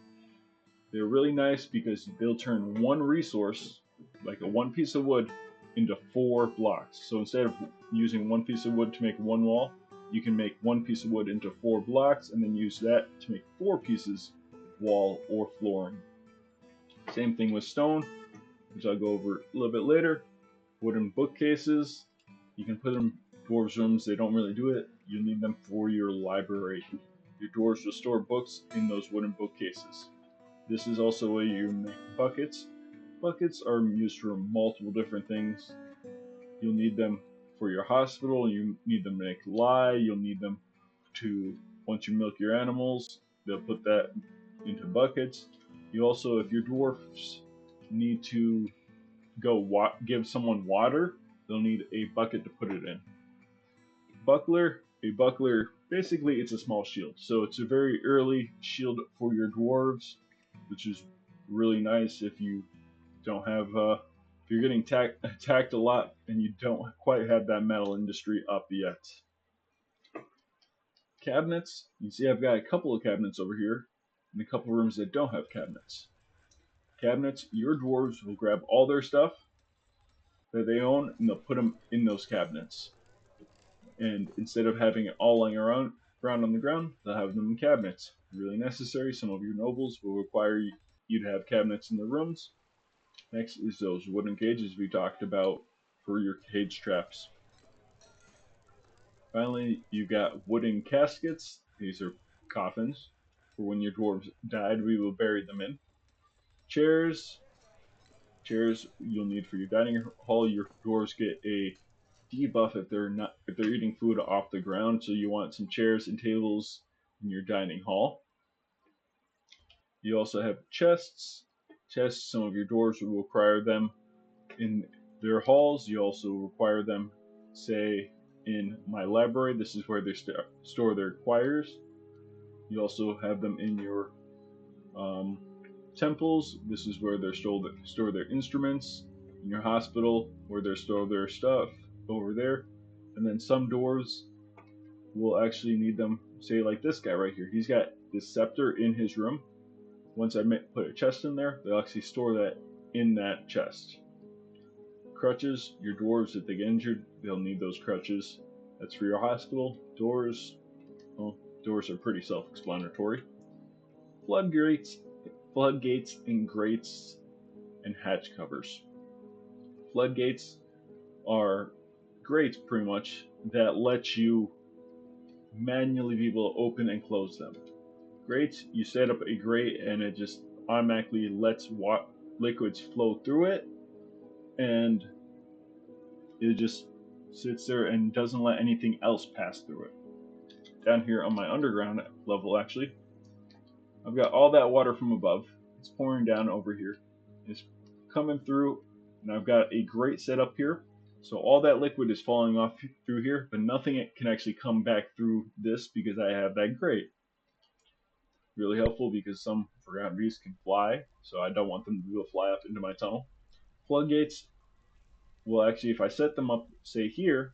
A: They're really nice because they'll turn one resource, like a one piece of wood, into 4 blocks. So instead of using one piece of wood to make one wall, you can make one piece of wood into 4 blocks and then use that to make 4 pieces of wall or flooring. Same thing with stone, which I'll go over a little bit later. Wooden bookcases, you can put them in dwarves' rooms. They don't really do it. You need them for your library. Your dwarves will store books in those wooden bookcases. This is also a way you make buckets. Buckets are used for multiple different things. You'll need them for your hospital. You need them to make lye. You'll need them to, once you milk your animals, they'll put that into buckets. You also, if your dwarfs need to go give someone water, they'll need a bucket to put it in. A buckler, basically it's a small shield. So it's a very early shield for your dwarves, which is really nice if you don't have, if you're getting attacked a lot and you don't quite have that metal industry up yet. Cabinets, you see I've got a couple of cabinets over here, and a couple of rooms that don't have cabinets. Cabinets, your dwarves will grab all their stuff that they own and they'll put them in those cabinets. And instead of having it all lying around on the ground, they'll have them in cabinets. Really necessary. Some of your nobles will require you to have cabinets in the rooms. Next is those wooden cages we talked about for your cage traps. Finally, you've got wooden caskets. These are coffins. For when your dwarves died, we will bury them in. Chairs. Chairs you'll need for your dining hall. Your dwarves get a debuff if they're eating food off the ground, so you want some chairs and tables in your dining hall. You also have chests. Chests, some of your dwarves will require them in their halls. You also require them, say, in my library. This is where they store their quires. You also have them in your Um, temples, this is where they store their instruments. In your hospital, where they store their stuff over there. And then some doors will actually need them. Say like this guy right here, he's got this scepter in his room. Once I put a chest in there, they'll actually store that in that chest. Crutches, your dwarves, if they get injured, they'll need those crutches. That's for your hospital. Doors, well, doors are pretty self-explanatory. Floodgates, floodgates and grates and hatch covers. Floodgates are grates pretty much that let you manually be able to open and close them. Grates, you set up a grate and it just automatically lets liquids flow through it, and it just sits there and doesn't let anything else pass through it. Down here on my underground level, actually, I've got all that water from above. It's pouring down over here. It's coming through, and I've got a grate set up here. So all that liquid is falling off through here, but nothing can actually come back through this because I have that grate. Really helpful because some forgotten beasts can fly, so I don't want them to be able to fly up into my tunnel. Floodgates, well, actually, if I set them up, say here,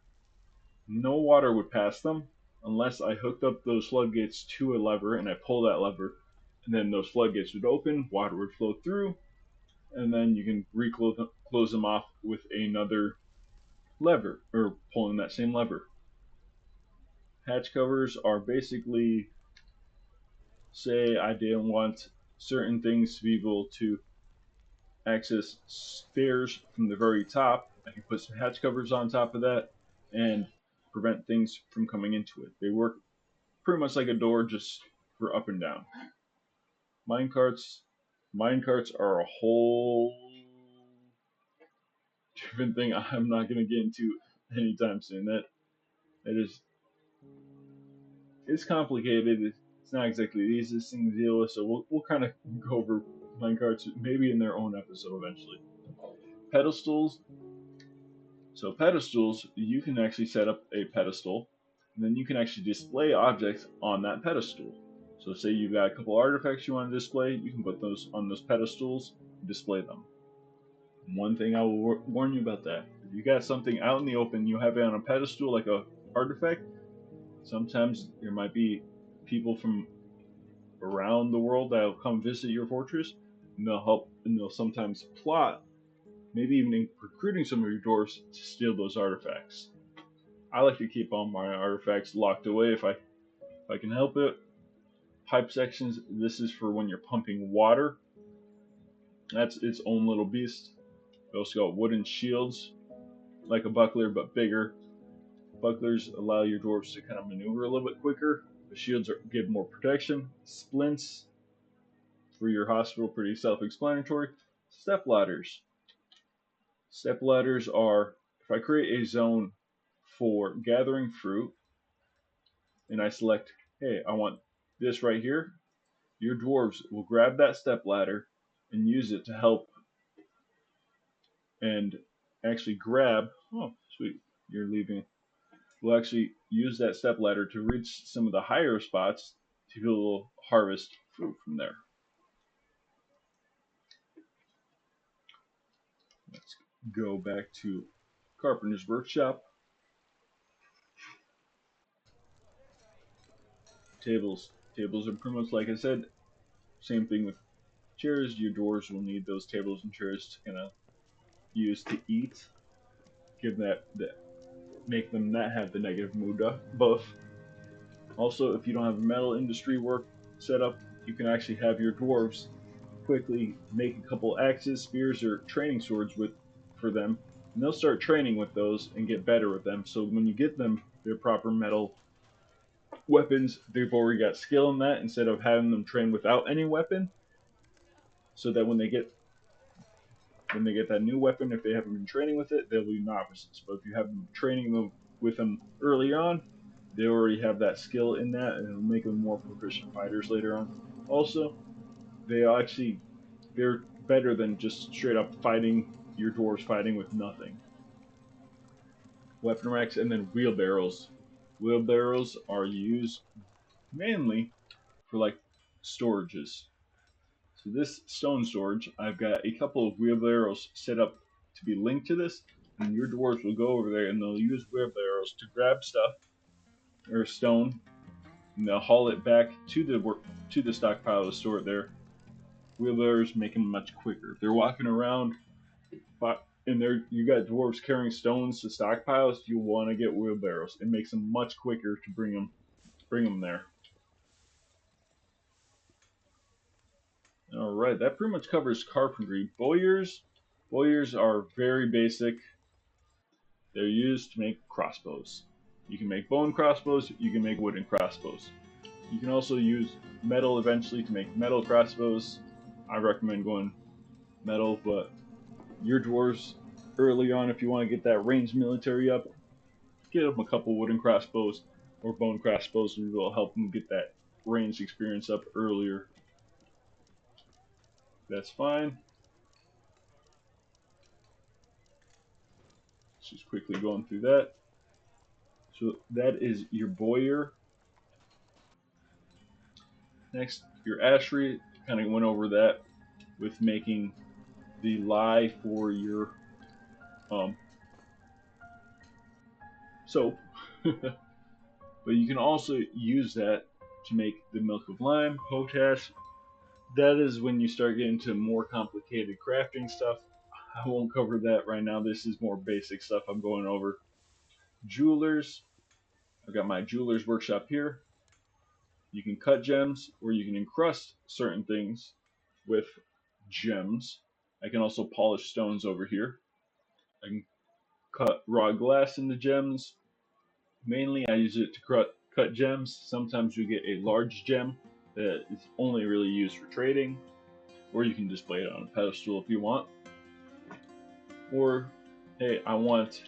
A: no water would pass them unless I hooked up those floodgates to a lever and I pull that lever, and then those floodgates would open, water would flow through, and then you can close them off with another lever or pulling that same lever. Hatch covers are basically, say I didn't want certain things to be able to access stairs from the very top, I can put some hatch covers on top of that and prevent things from coming into it. They work pretty much like a door, just for up and down. Minecarts, minecarts are a whole different thing. I'm not going to get into anytime soon. That is, it's complicated. It's not exactly the easiest thing to deal with. So we'll kind of go over minecarts maybe in their own episode eventually. Pedestals. So pedestals, you can actually set up a pedestal, and then you can actually display objects on that pedestal. So say you've got a couple artifacts you want to display, you can put those on those pedestals and display them. One thing I will warn you about that: if you got something out in the open, you have it on a pedestal like a artifact. Sometimes there might be people from around the world that will come visit your fortress, and they'll help, and they'll sometimes plot, maybe even recruiting some of your dwarves to steal those artifacts. I like to keep all my artifacts locked away if I can help it. Pipe sections. This is for when you're pumping water. That's its own little beast. We also got wooden shields, like a buckler but bigger. Bucklers allow your dwarves to kind of maneuver a little bit quicker. The shields give more protection. Splints for your hospital, pretty self-explanatory. Step ladders. Step ladders are, if I create a zone for gathering fruit, and I select, hey, I want this right here, your dwarves will grab that step ladder and use it to help and actually grab. Oh, sweet, you're leaving. We'll actually use that step ladder to reach some of the higher spots to be able to harvest fruit from there. Let's go back to Carpenter's Workshop. Tables. Tables are pretty much like I said. Same thing with chairs. Your dwarves will need those tables and chairs to kind of use to eat. Give that make them not have the negative mood buff. Also, if you don't have a metal industry work set up, you can actually have your dwarves quickly make a couple axes, spears, or training swords for them, and they'll start training with those and get better with them. So when you get them their proper metal weapons, they've already got skill in that instead of having them train without any weapon. So that when they get that new weapon, if they haven't been training with it, they'll be novices. But if you have them training them with them early on, they already have that skill in that, and it'll make them more proficient fighters later on. Also, they're better than just straight up fighting your dwarves fighting with nothing. Weapon racks and then wheelbarrows. Wheelbarrows are used mainly for like storages. So this stone storage, I've got a couple of wheelbarrows set up to be linked to this, and your dwarves will go over there and they'll use wheelbarrows to grab stuff or stone, and they'll haul it back to the stockpile to store it there. Wheelbarrows make them much quicker. If they're walking around, and you got dwarves carrying stones to stockpiles, you want to get wheelbarrows. It makes them much quicker to bring them there. All right, that pretty much covers carpentry. Bowyers are very basic. They're used to make crossbows. You can make bone crossbows, you can make wooden crossbows. You can also use metal eventually to make metal crossbows. I recommend going metal, but your dwarves early on, if you want to get that ranged military up, get them a couple wooden crossbows or bone crossbows, and will help them get that ranged experience up earlier. That's fine. Just quickly going through that. So that is your bowyer. Next, your ashery. Kind of went over that with making the lye for your soap. But you can also use that to make the milk of lime, potash. That is when you start getting to more complicated crafting stuff. I won't cover that right now. This is more basic stuff I'm going over. Jewelers. I've got my jeweler's workshop here. You can cut gems or you can encrust certain things with gems. I can also polish stones over here. I can cut raw glass into gems. Mainly I use it to cut gems. Sometimes you get a large gem that is only really used for trading, or you can display it on a pedestal if you want. Or, hey, I want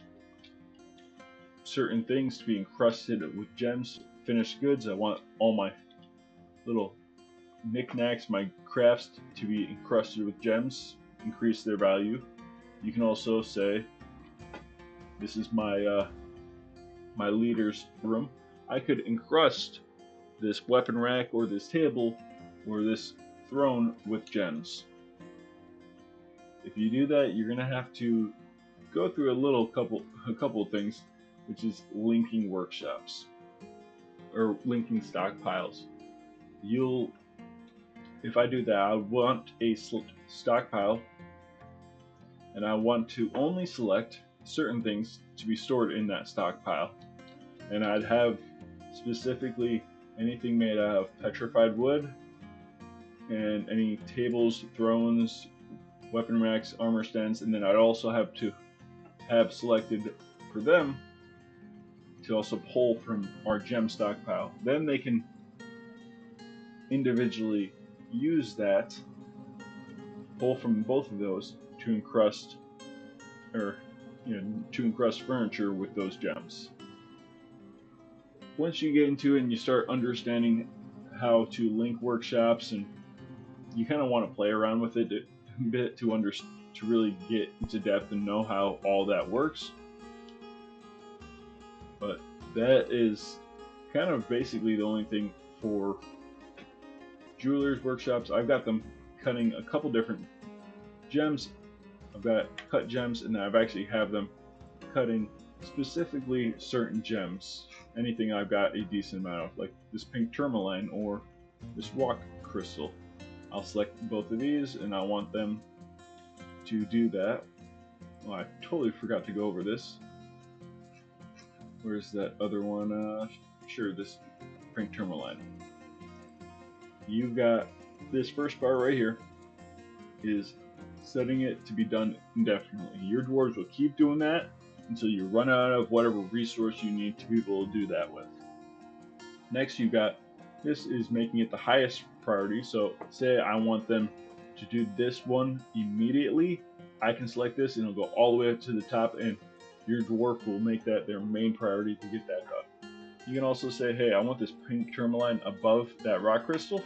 A: certain things to be encrusted with gems, finished goods. I want all my little knickknacks, my crafts to be encrusted with gems, increase their value. You can also say, this is my my leader's room. I could encrust this weapon rack or this table or this throne with gems. If you do that, you're gonna have to go through a couple of things, which is linking workshops or linking stockpiles. If I do that, I want a stockpile, and I want to only select certain things to be stored in that stockpile. And I'd have specifically anything made out of petrified wood, and any tables, thrones, weapon racks, armor stands, and then I'd also have to have selected for them to also pull from our gem stockpile. Then they can individually use that, pull from both of those to encrust furniture with those gems. Once you get into it and you start understanding how to link workshops, and you kind of want to play around with it a bit to really get into depth and know how all that works. But that is kind of basically the only thing for jewelers workshops. I've got them cutting a couple different gems. I've got cut gems, and I've actually have them cutting specifically certain gems. Anything I've got a decent amount of, like this pink tourmaline or this rock crystal. I'll select both of these, and I want them to do that. Oh, I totally forgot to go over this. Where's that other one? Sure, this pink tourmaline. You've got this first bar right here is setting it to be done indefinitely. Your dwarves will keep doing that until you run out of whatever resource you need to be able to do that with. Next, you've got this is making it the highest priority. So say I want them to do this one immediately. I can select this and it'll go all the way up to the top, and your dwarf will make that their main priority to get that done. You can also say, hey, I want this pink tourmaline above that rock crystal.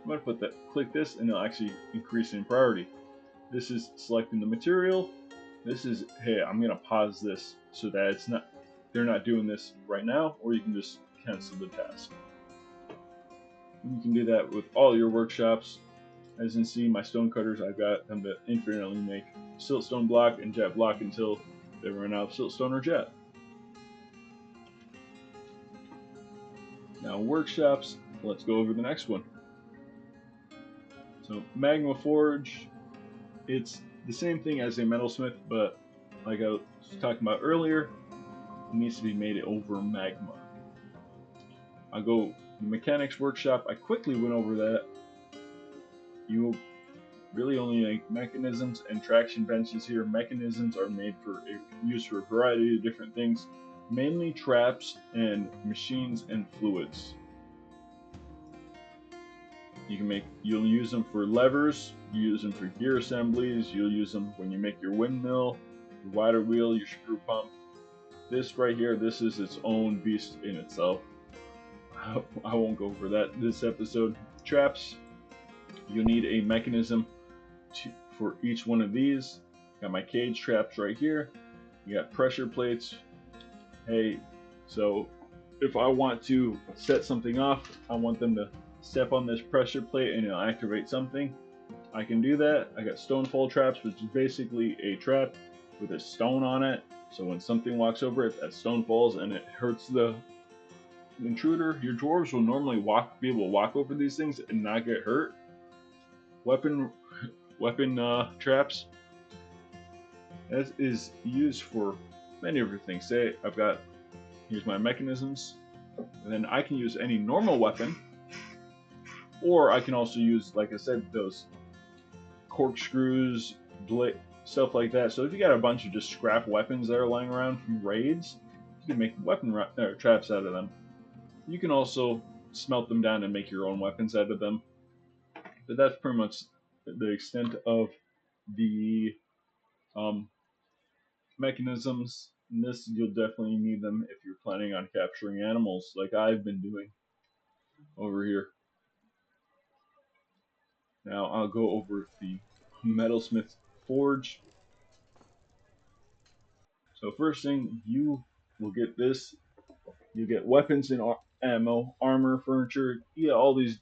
A: I'm going to put that, click this, and it'll actually increase in priority. This is selecting the material. This is, hey, I'm going to pause this so that they're not doing this right now, or you can just cancel the task. You can do that with all your workshops. As you can see, my stone cutters, I've got them to infinitely make siltstone block and jet block until they run out of siltstone or jet. Now workshops, let's go over the next one. So magma forge, it's the same thing as a metalsmith, but like I was talking about earlier, it needs to be made over magma. I'll go the mechanics workshop. I quickly went over that. You really only make mechanisms and traction benches here. Mechanisms are made for use for a variety of different things, mainly traps and machines and fluids. You'll use them for levers, you use them for gear assemblies, you'll use them when you make your windmill, your water wheel, your screw pump. This right here, this is its own beast in itself. I won't go over that this episode. Traps, you'll need a mechanism for each one of these. Got my cage traps right here. You got pressure plates. Hey, so if I want to set something off, I want them to step on this pressure plate and it'll activate something. I can do that. I got stonefall traps, which is basically a trap with a stone on it. So when something walks over it, that stone falls and it hurts the intruder. Your dwarves will normally be able to walk over these things and not get hurt. Weapon traps, that is used for many different things. Say here's my mechanisms, and then I can use any normal weapon, or I can also use, like I said, those corkscrews, stuff like that. So if you got a bunch of just scrap weapons that are lying around from raids, you can make traps out of them. You can also smelt them down and make your own weapons out of them. But that's pretty much the extent of the mechanisms. And this, you'll definitely need them if you're planning on capturing animals like I've been doing over here. Now I'll go over the metalsmith forge. So first thing, you will get this. You get weapons and ammo, armor, furniture. You get all these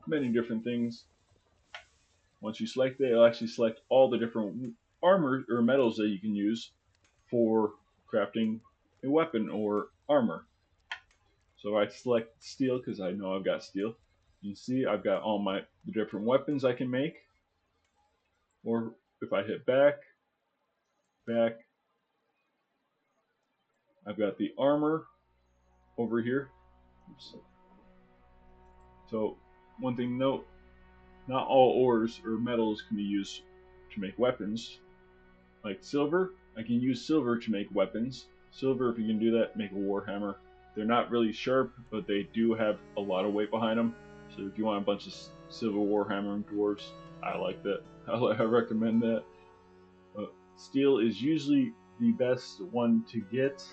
A: many different things. Once you select it, it'll actually select all the different armor or metals that you can use for crafting a weapon or armor. So I select steel because I know I've got steel. You can see I've got all the different weapons I can make. Or if I hit back, I've got the armor over here. Oops. So one thing to note, not all ores or metals can be used to make weapons. Like silver, I can use silver to make weapons. Silver, if you can do that, make a warhammer. They're not really sharp, but they do have a lot of weight behind them. So if you want a bunch of silver warhammer and dwarves, I like that. I recommend that. Steel is usually the best one to get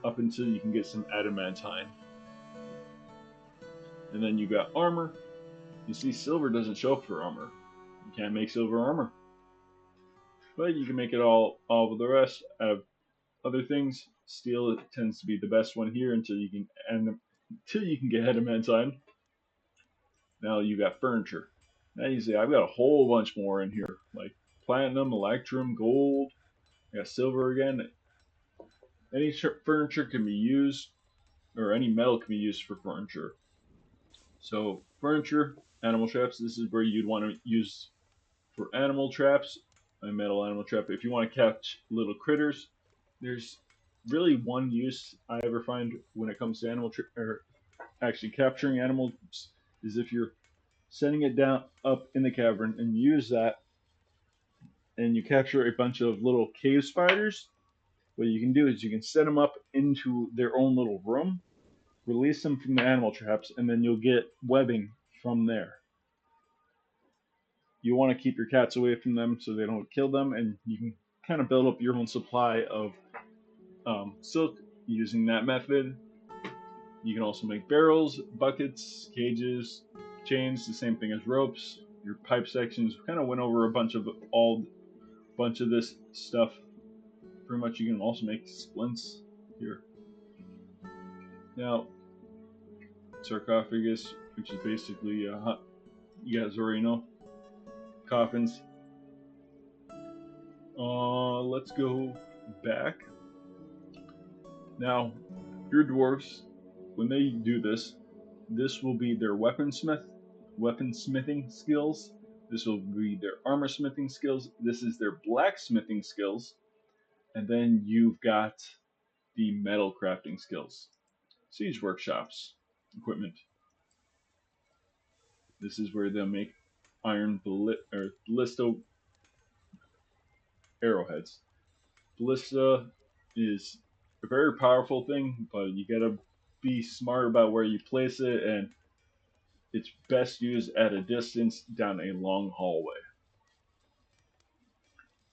A: up until you can get some adamantine. And then you got armor. You see, silver doesn't show up for armor. You can't make silver armor. But you can make it all of the rest out of other things. Steel tends to be the best one here until you can get adamantine. Now you got furniture. Now you see I've got a whole bunch more in here, like platinum, electrum, gold. I got silver again. Any furniture can be used, or any metal can be used for furniture. So furniture, animal traps. This is where you'd want to use for animal traps, a metal animal trap. If you want to catch little critters, there's really one use I ever find when it comes to or actually capturing animals is if you're setting it down up in the cavern and you use that and you capture a bunch of little cave spiders. What you can do is you can set them up into their own little room, release them from the animal traps, and then you'll get webbing from there. You want to keep your cats away from them so they don't kill them, and you can kind of build up your own supply of silk using that method. You can also make barrels, buckets, cages, chains, the same thing as ropes. Your pipe sections, kind of went over a bunch of this stuff. Pretty much you can also make splints here. Now, sarcophagus, which is basically, you guys already know. coffins. Let's go back. Now, your dwarves, when they do this, this will be their weaponsmithing skills. This will be their armor smithing skills. This is their blacksmithing skills. And then you've got the metal crafting skills. Siege workshops, equipment. This is where they'll make ballista arrowheads. Ballista is a very powerful thing, but you gotta be smart about where you place it, and it's best used at a distance down a long hallway.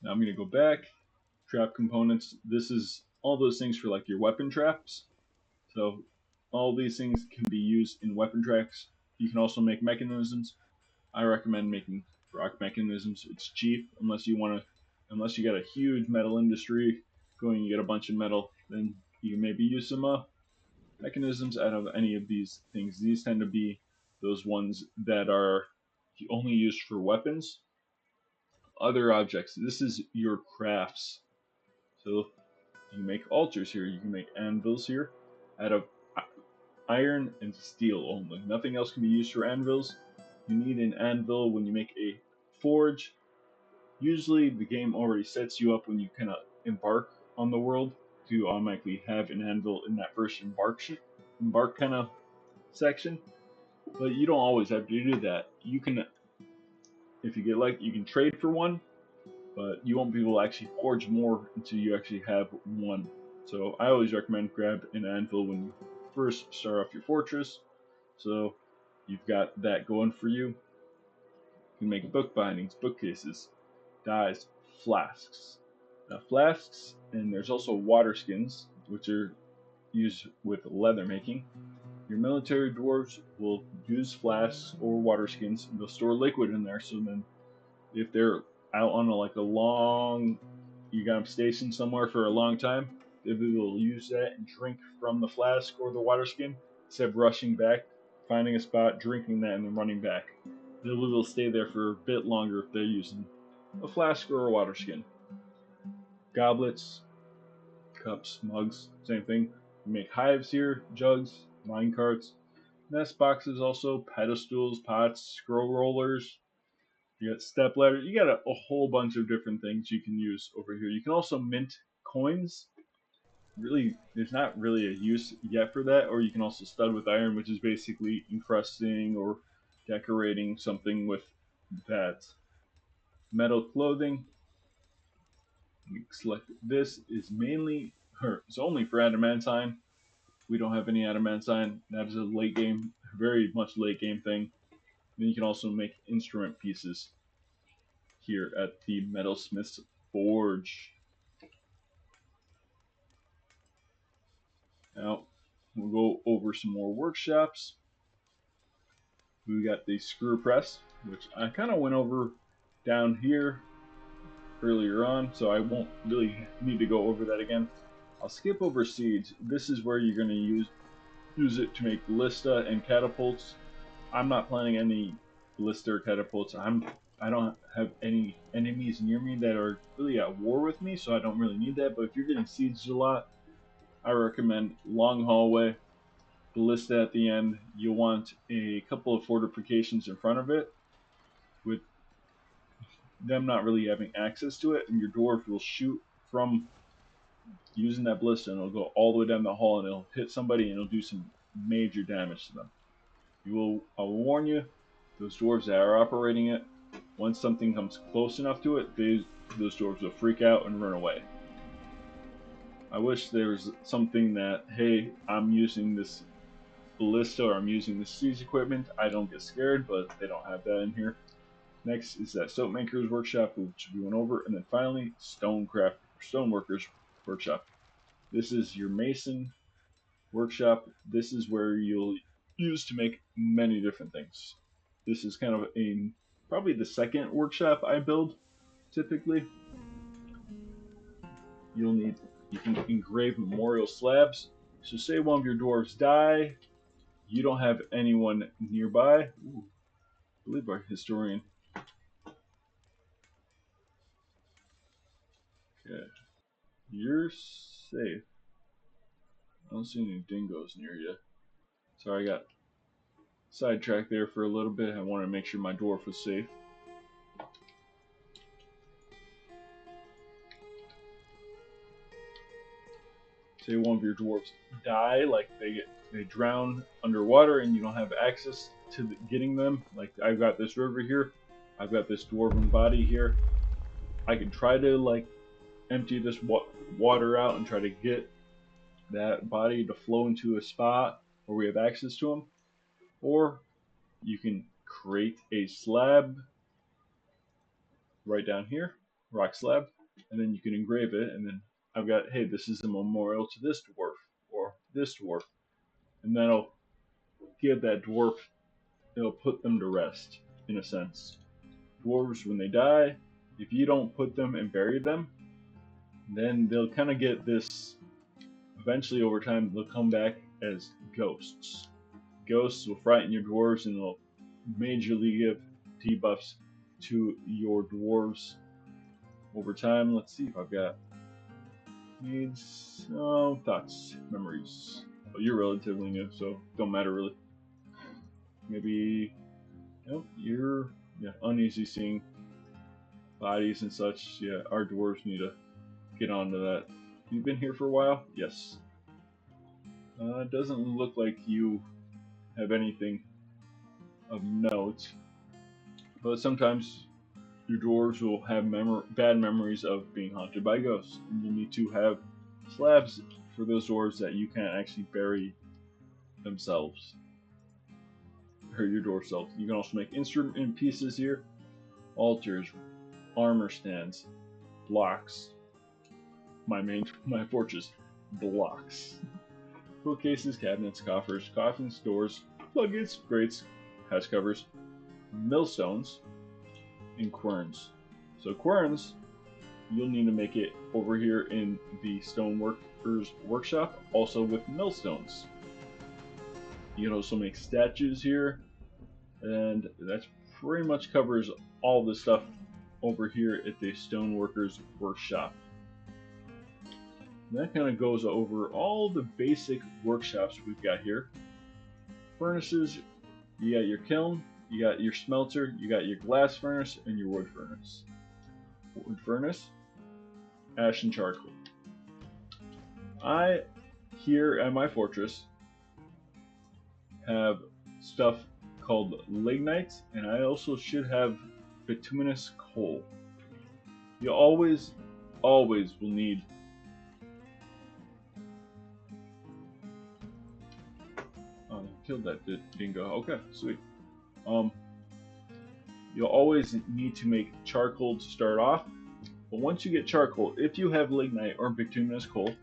A: Now I'm gonna go back. Trap components. This is all those things for like your weapon traps. So all these things can be used in weapon traps. You can also make mechanisms. I recommend making rock mechanisms. It's cheap unless you got a huge metal industry going, you get a bunch of metal, then you can maybe use some mechanisms out of any of these things. These tend to be those ones that are only used for weapons. Other objects. This is your crafts. So you can make altars here. You can make anvils here out of iron and steel only. Nothing else can be used for anvils. You need an anvil when you make a forge. Usually the game already sets you up when you kind of embark on the world to automatically have an anvil in that first embark kind of section. But you don't always have to do that. You can, if you get like, you can trade for one, but you won't be able to actually forge more until you actually have one. So I always recommend grab an anvil when you first start off your fortress. So you've got that going for you. You can make book bindings, bookcases, dyes, flasks. Now flasks, and there's also water skins, which are used with leather making. Your military dwarves will use flasks or water skins. They'll store liquid in there, so then if they're out on a long, you got them stationed somewhere for a long time, they will use that and drink from the flask or the water skin instead of rushing back, finding a spot, drinking that, and then running back. They will stay there for a bit longer if they're using a flask or a water skin. Goblets, cups, mugs, same thing. You make hives here, jugs, mine carts, nest boxes also, pedestals, pots, scroll rollers. You got step ladders. You got a whole bunch of different things you can use over here. You can also mint coins. Really, there's not really a use yet for that. Or you can also stud with iron, which is basically encrusting or decorating something with that metal clothing. You select this is mainly, or it's only for adamantine. We don't have any adamantine. That is a late game, very much late game thing. Then you can also make instrument pieces here at the Metalsmith's Forge. Now, we'll go over some more workshops. We got the screw press, which I kind of went over down here earlier on, so I won't really need to go over that again. I'll skip over siege. This is where you're going to use it to make ballista and catapults. I'm not planning any ballista or catapults. I don't have any enemies near me that are really at war with me, so I don't really need that. But if you're getting sieged a lot, I recommend long hallway, ballista at the end. You'll want a couple of fortifications in front of it, with them not really having access to it, and your dwarf will shoot from using that ballista, and it'll go all the way down the hall, and it'll hit somebody, and it'll do some major damage to them. I will warn you, those dwarves that are operating it, once something comes close enough to it, those dwarves will freak out and run away. I wish there was something that, hey, I'm using this ballista or I'm using this siege equipment, I don't get scared, but they don't have that in here. Next is that soap maker's workshop, which we went over, and then finally stoneworker's workshop. This is your mason workshop. This is where you'll use to make many different things. This is kind of probably the second workshop I build typically. You can engrave memorial slabs. So say one of your dwarves die, you don't have anyone nearby. Ooh, I believe our historian You're safe. I don't see any dingoes near you. Sorry, I got sidetracked there for a little bit. I wanted to make sure my dwarf was safe. Say one of your dwarves die, like they drown underwater, and you don't have access to getting them. Like I've got this river here, I've got this dwarven body here. I can try to like empty this water out and try to get that body to flow into a spot where we have access to them, or you can create a slab right down here, rock slab, and then you can engrave it, and then I've got, hey, this is a memorial to this dwarf or this dwarf, and that'll give that dwarf, it'll put them to rest in a sense. Dwarves, when they die, if you don't put them and bury them, then they'll kind of get this. Eventually, over time, they'll come back as ghosts. Ghosts will frighten your dwarves and they'll majorly give debuffs to your dwarves over time. Let's see if I've got needs, thoughts, memories. Oh, you're relatively new, so don't matter really. Maybe, nope, you're uneasy seeing bodies and such. Yeah, our dwarves need to get onto that. You've been here for a while? Yes. It doesn't look like you have anything of note, but sometimes your dwarves will have bad memories of being haunted by ghosts, and you need to have slabs for those dwarves that you can't actually bury themselves, or your dwarf self. You can also make instrument pieces here, altars, armor stands, blocks. My fortress, blocks. Bookcases, cabinets, coffers, coffins, doors, floodgates, grates, hatch covers, millstones, and querns. So querns, you'll need to make it over here in the stoneworker's workshop, also with millstones. You can also make statues here, and that pretty much covers all the stuff over here at the stoneworker's workshop. And that kind of goes over all the basic workshops we've got here. Furnaces, you got your kiln, you got your smelter, you got your glass furnace, and your wood furnace. Wood furnace, ash and charcoal. I, here at my fortress, have stuff called lignite, and I also should have bituminous coal. You always will need killed that dingo. Okay, sweet. You'll always need to make charcoal to start off, but once you get charcoal, if you have lignite or bituminous coal,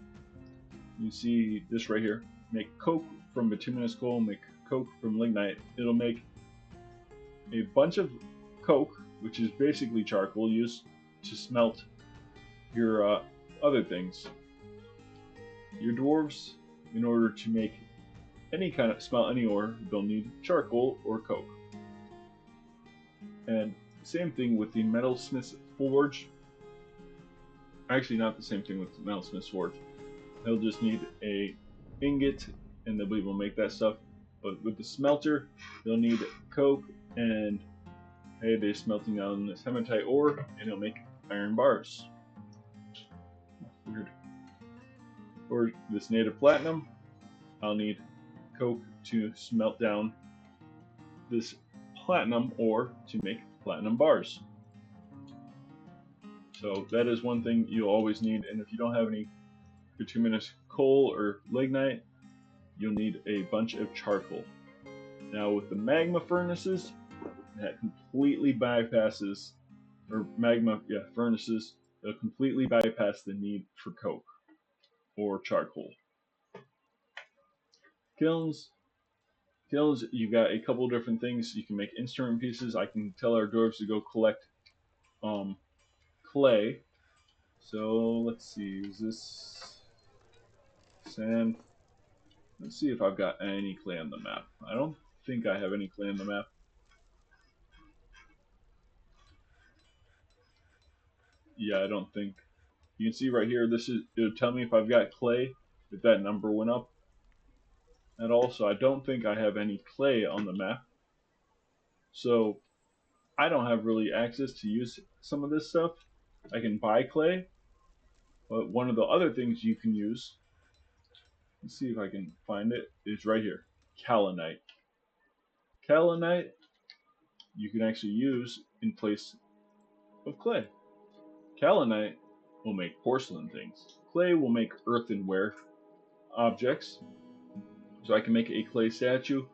A: you see this right here, make coke from bituminous coal, make coke from lignite. It'll make a bunch of coke, which is basically charcoal used to smelt your other things. Your dwarves, in order to make any kind of smelt any ore, they'll need charcoal or coke. And same thing with the metalsmith's forge. Actually, not the same thing with the metalsmith's forge. They'll just need a ingot, and they'll be able to make that stuff. But with the smelter, they'll need coke, and hey, they're smelting down this hematite ore, and it'll make iron bars. Weird. For this native platinum, I'll need coke to smelt down this platinum ore to make platinum bars. So that is one thing you'll always need, and if you don't have any bituminous coal or lignite, you'll need a bunch of charcoal. Now with the magma furnaces, that completely bypasses, or furnaces, they'll completely bypass the need for coke or charcoal. Kilns, you got a couple different things. You can make instrument pieces. I can tell our dwarves to go collect clay. So let's see, is this sand? Let's see if I've got any clay on the map. I don't think I have any clay on the map. Yeah, I don't think You can see right here, it'll tell me if I've got clay, if that number went up at all. So I don't think I have any clay on the map. So I don't have really access to use some of this stuff. I can buy clay, but one of the other things you can use, let's see if I can find it, is right here, kaolinite. Kaolinite you can actually use in place of clay. Kaolinite will make porcelain things. Clay will make earthenware objects. So I can make a clay statue,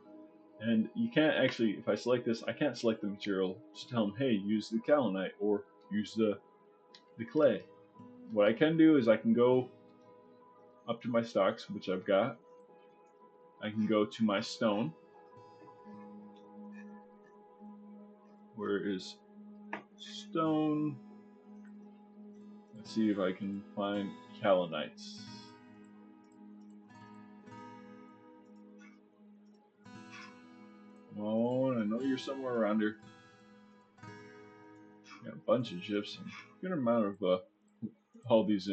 A: and you can't actually, if I select this, I can't select the material. Just tell them, hey, use the kaolinite or use the clay. What I can do is I can go up to my stocks, which I've got. I can go to my stone. Where is stone? Let's see if I can find kaolinites. Oh, I know you're somewhere around here. Got a bunch of chips. Good amount of all these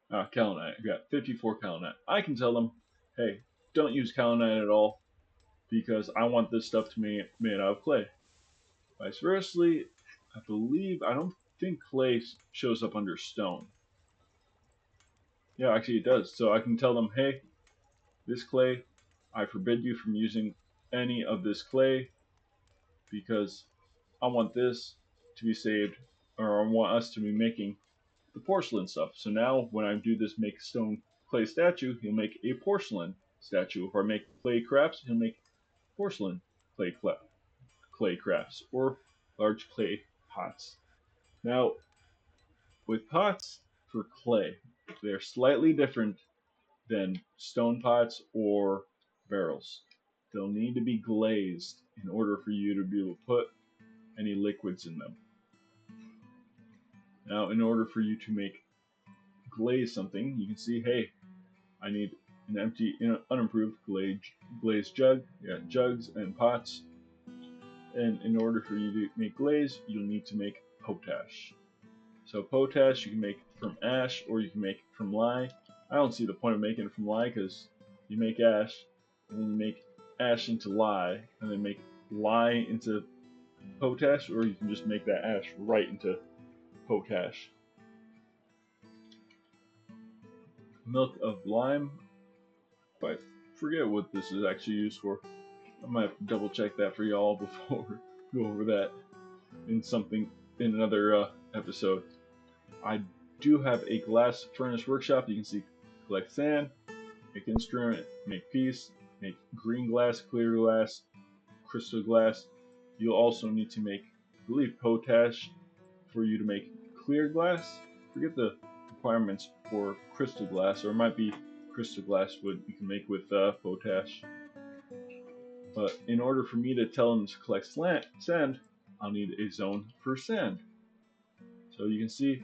A: kaolinite. I've got 54 kaolinite. I can tell them, hey, don't use kaolinite at all because I want this stuff to be made out of clay. Vice versa, I don't think clay shows up under stone. Yeah, actually it does. So I can tell them, hey, this clay, I forbid you from using any of this clay because I want this to be saved, or I want us to be making the porcelain stuff. So now when I do this make stone clay statue, he'll make a porcelain statue. If I make clay crafts, he'll make porcelain clay crafts or large clay pots. Now with pots for clay, they're slightly different than stone pots or barrels. They'll need to be glazed in order for you to be able to put any liquids in them. Now, in order for you to glaze something, you can see, hey, I need an empty, unimproved glazed jug. You got jugs and pots. And in order for you to make glaze, you'll need to make potash. So potash you can make from ash or you can make from lye. I don't see the point of making it from lye because you make ash and then you make ash into lye and then make lye into potash, or you can just make that ash right into potash. Milk of lime. I forget what this is actually used for. I might have to double check that for y'all before we go over that in another episode. I do have a glass furnace workshop. You can see collect sand, make instrument, make piece, make green glass, clear glass, crystal glass. You'll also need to make, I believe, potash for you to make clear glass. Forget the requirements for crystal glass, or it might be crystal glass what you can make with potash. But in order for me to tell them to collect sand, I'll need a zone for sand. So you can see,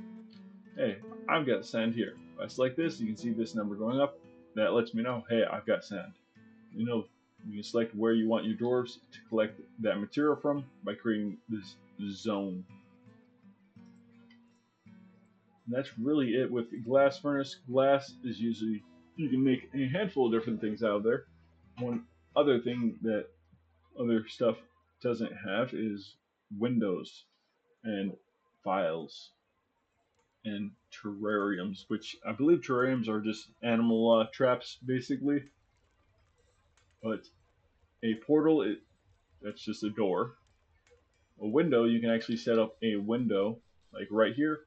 A: hey, I've got sand here. If I select this, you can see this number going up. That lets me know, hey, I've got sand. You can select where you want your dwarves to collect that material from by creating this zone. And that's really it with the glass furnace. Glass is usually, you can make a handful of different things out of there. One other thing that other stuff doesn't have is windows and files and terrariums, which I believe terrariums are just animal traps basically. But a portal, that's just a door. A window, you can actually set up a window like right here,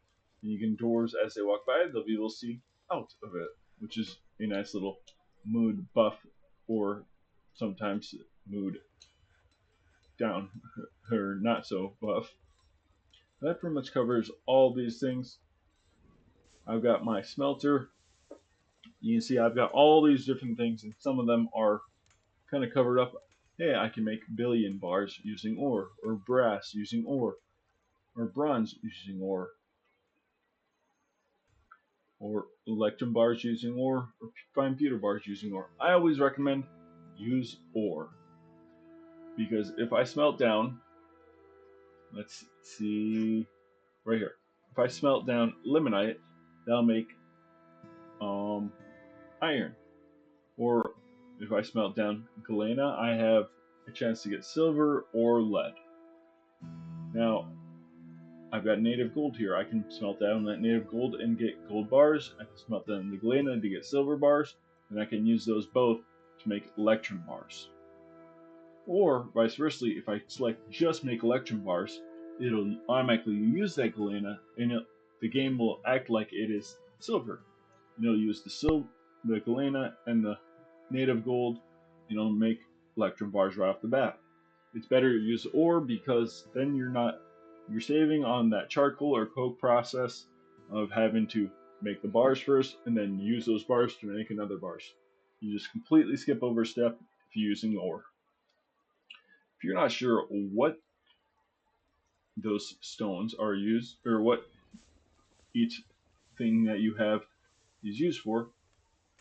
A: and you can doors as they walk by, they'll be able to see out of it, which is a nice little mood buff, or sometimes mood down or not so buff. That pretty much covers all these things. I've got my smelter. You can see I've got all these different things, and some of them are kind of covered up. Hey, I can make billion bars using ore, or brass using ore, or bronze using ore, or electrum bars using ore, or fine pewter bars using ore. I always recommend use ore, because if I smelt down Let's see, right here. If I smelt down limonite, that'll make iron. Or if I smelt down galena, I have a chance to get silver or lead. Now, I've got native gold here. I can smelt down that native gold and get gold bars. I can smelt down the galena to get silver bars, and I can use those both to make electrum bars. Or vice versa, if I select just make electrum bars, it'll automatically use that galena, and the game will act like it is silver. And it'll use the galena and the native gold, make electrum bars right off the bat. It's better to use ore because then you're saving on that charcoal or coke process of having to make the bars first and then use those bars to make another bars. You just completely skip over a step if you're using ore. If you're not sure what those stones are used or what each thing that you have is used for,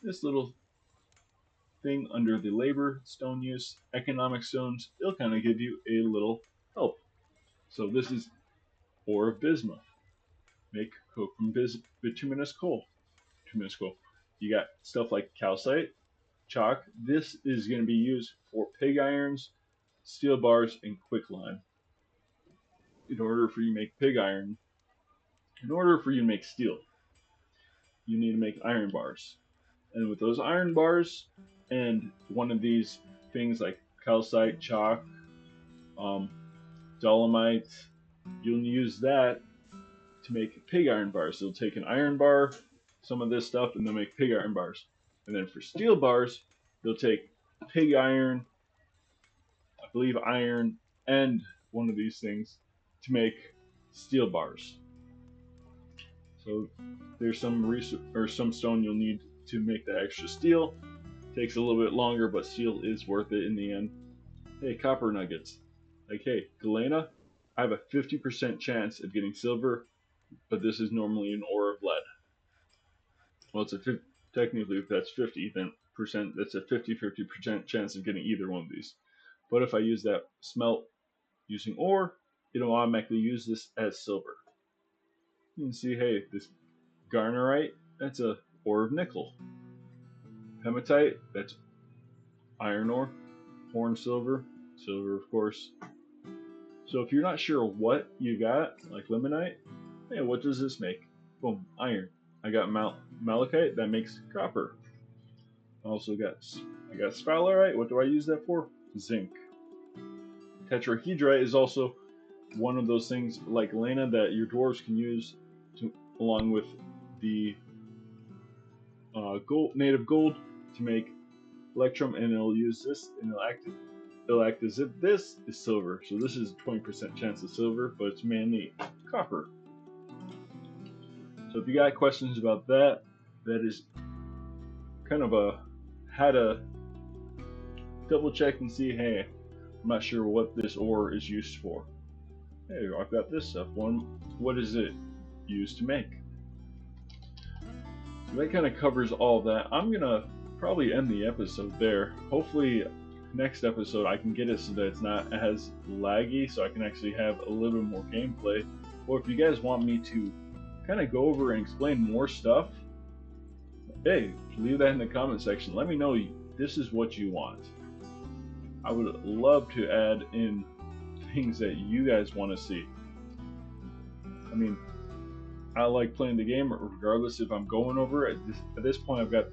A: this little thing under the labor stone use, economic stones, it'll kind of give you a little help. So this is ore of bismuth. Make coke from bituminous coal. Bituminous coal. You got stuff like calcite, chalk. This is going to be used for pig irons, steel bars, and quicklime. In order for you to make pig iron, in order for you to make steel, you need to make iron bars. And with those iron bars and one of these things like calcite, chalk, um, dolomite, you'll use that to make pig iron bars. They'll take an iron bar, some of this stuff, and they'll make pig iron bars. And then for steel bars, they'll take pig iron, I believe iron, and one of these things to make steel bars. So there's some stone you'll need to make the extra steel. Takes a little bit longer, but steel is worth it in the end. Hey, copper nuggets. Like, hey, galena, I have a 50% chance of getting silver, but this is normally an ore of lead. Well, technically, if that's 50, then that's a 50% chance of getting either one of these. But if I use that smelt using ore, it'll automatically use this as silver. You can see, hey, this garnerite, that's a ore of nickel. Hematite, that's iron ore. Horn silver, of course. So if you're not sure what you got, like limonite, hey, what does this make? Boom, iron. I got malachite, that makes copper. I got sphalerite. What do I use that for? Zinc. Tetrahedrite is also one of those things like galena that your dwarves can use along with the native gold to make electrum, and it'll use this and it'll act as if this is silver. So this is a 20% chance of silver, but it's mainly copper. So if you got questions about that, that is kind of had to double check and see, hey, I'm not sure what this ore is used for. Hey, I've got this stuff. What is it used to make? So that kind of covers all that. I'm gonna probably end the episode there. Hopefully next episode I can get it so that it's not as laggy, so I can actually have a little bit more gameplay. Or if you guys want me to kind of go over and explain more stuff, hey, leave that in the comment section. Let me know this is what you want. I would love to add in things that you guys want to see. I mean, I like playing the game regardless if I'm going over it. At this point, I've got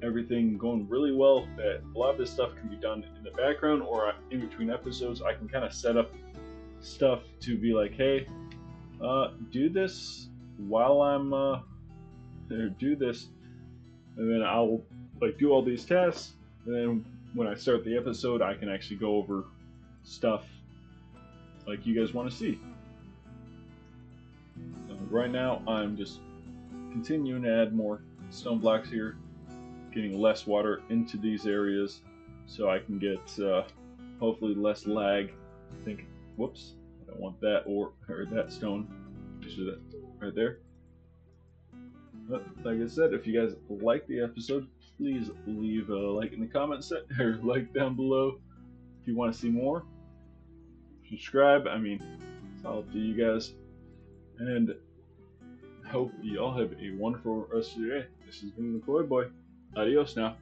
A: everything going really well, that a lot of this stuff can be done in the background or in between episodes. I can kind of set up stuff to be like, hey, do this while I'm do this, and then I'll do all these tests, and then when I start the episode I can actually go over stuff like you guys want to see. Right now I'm just continuing to add more stone blocks here, getting less water into these areas so I can get hopefully less lag. I think, whoops, I don't want that or that stone, that right there. But like I said, if you guys like the episode, please leave a like in the comment section or like down below if you want to see more. subscribe. I mean, it's all up to you guys. And I hope you all have a wonderful rest of your day. This has been the Koi Boy. Adios now.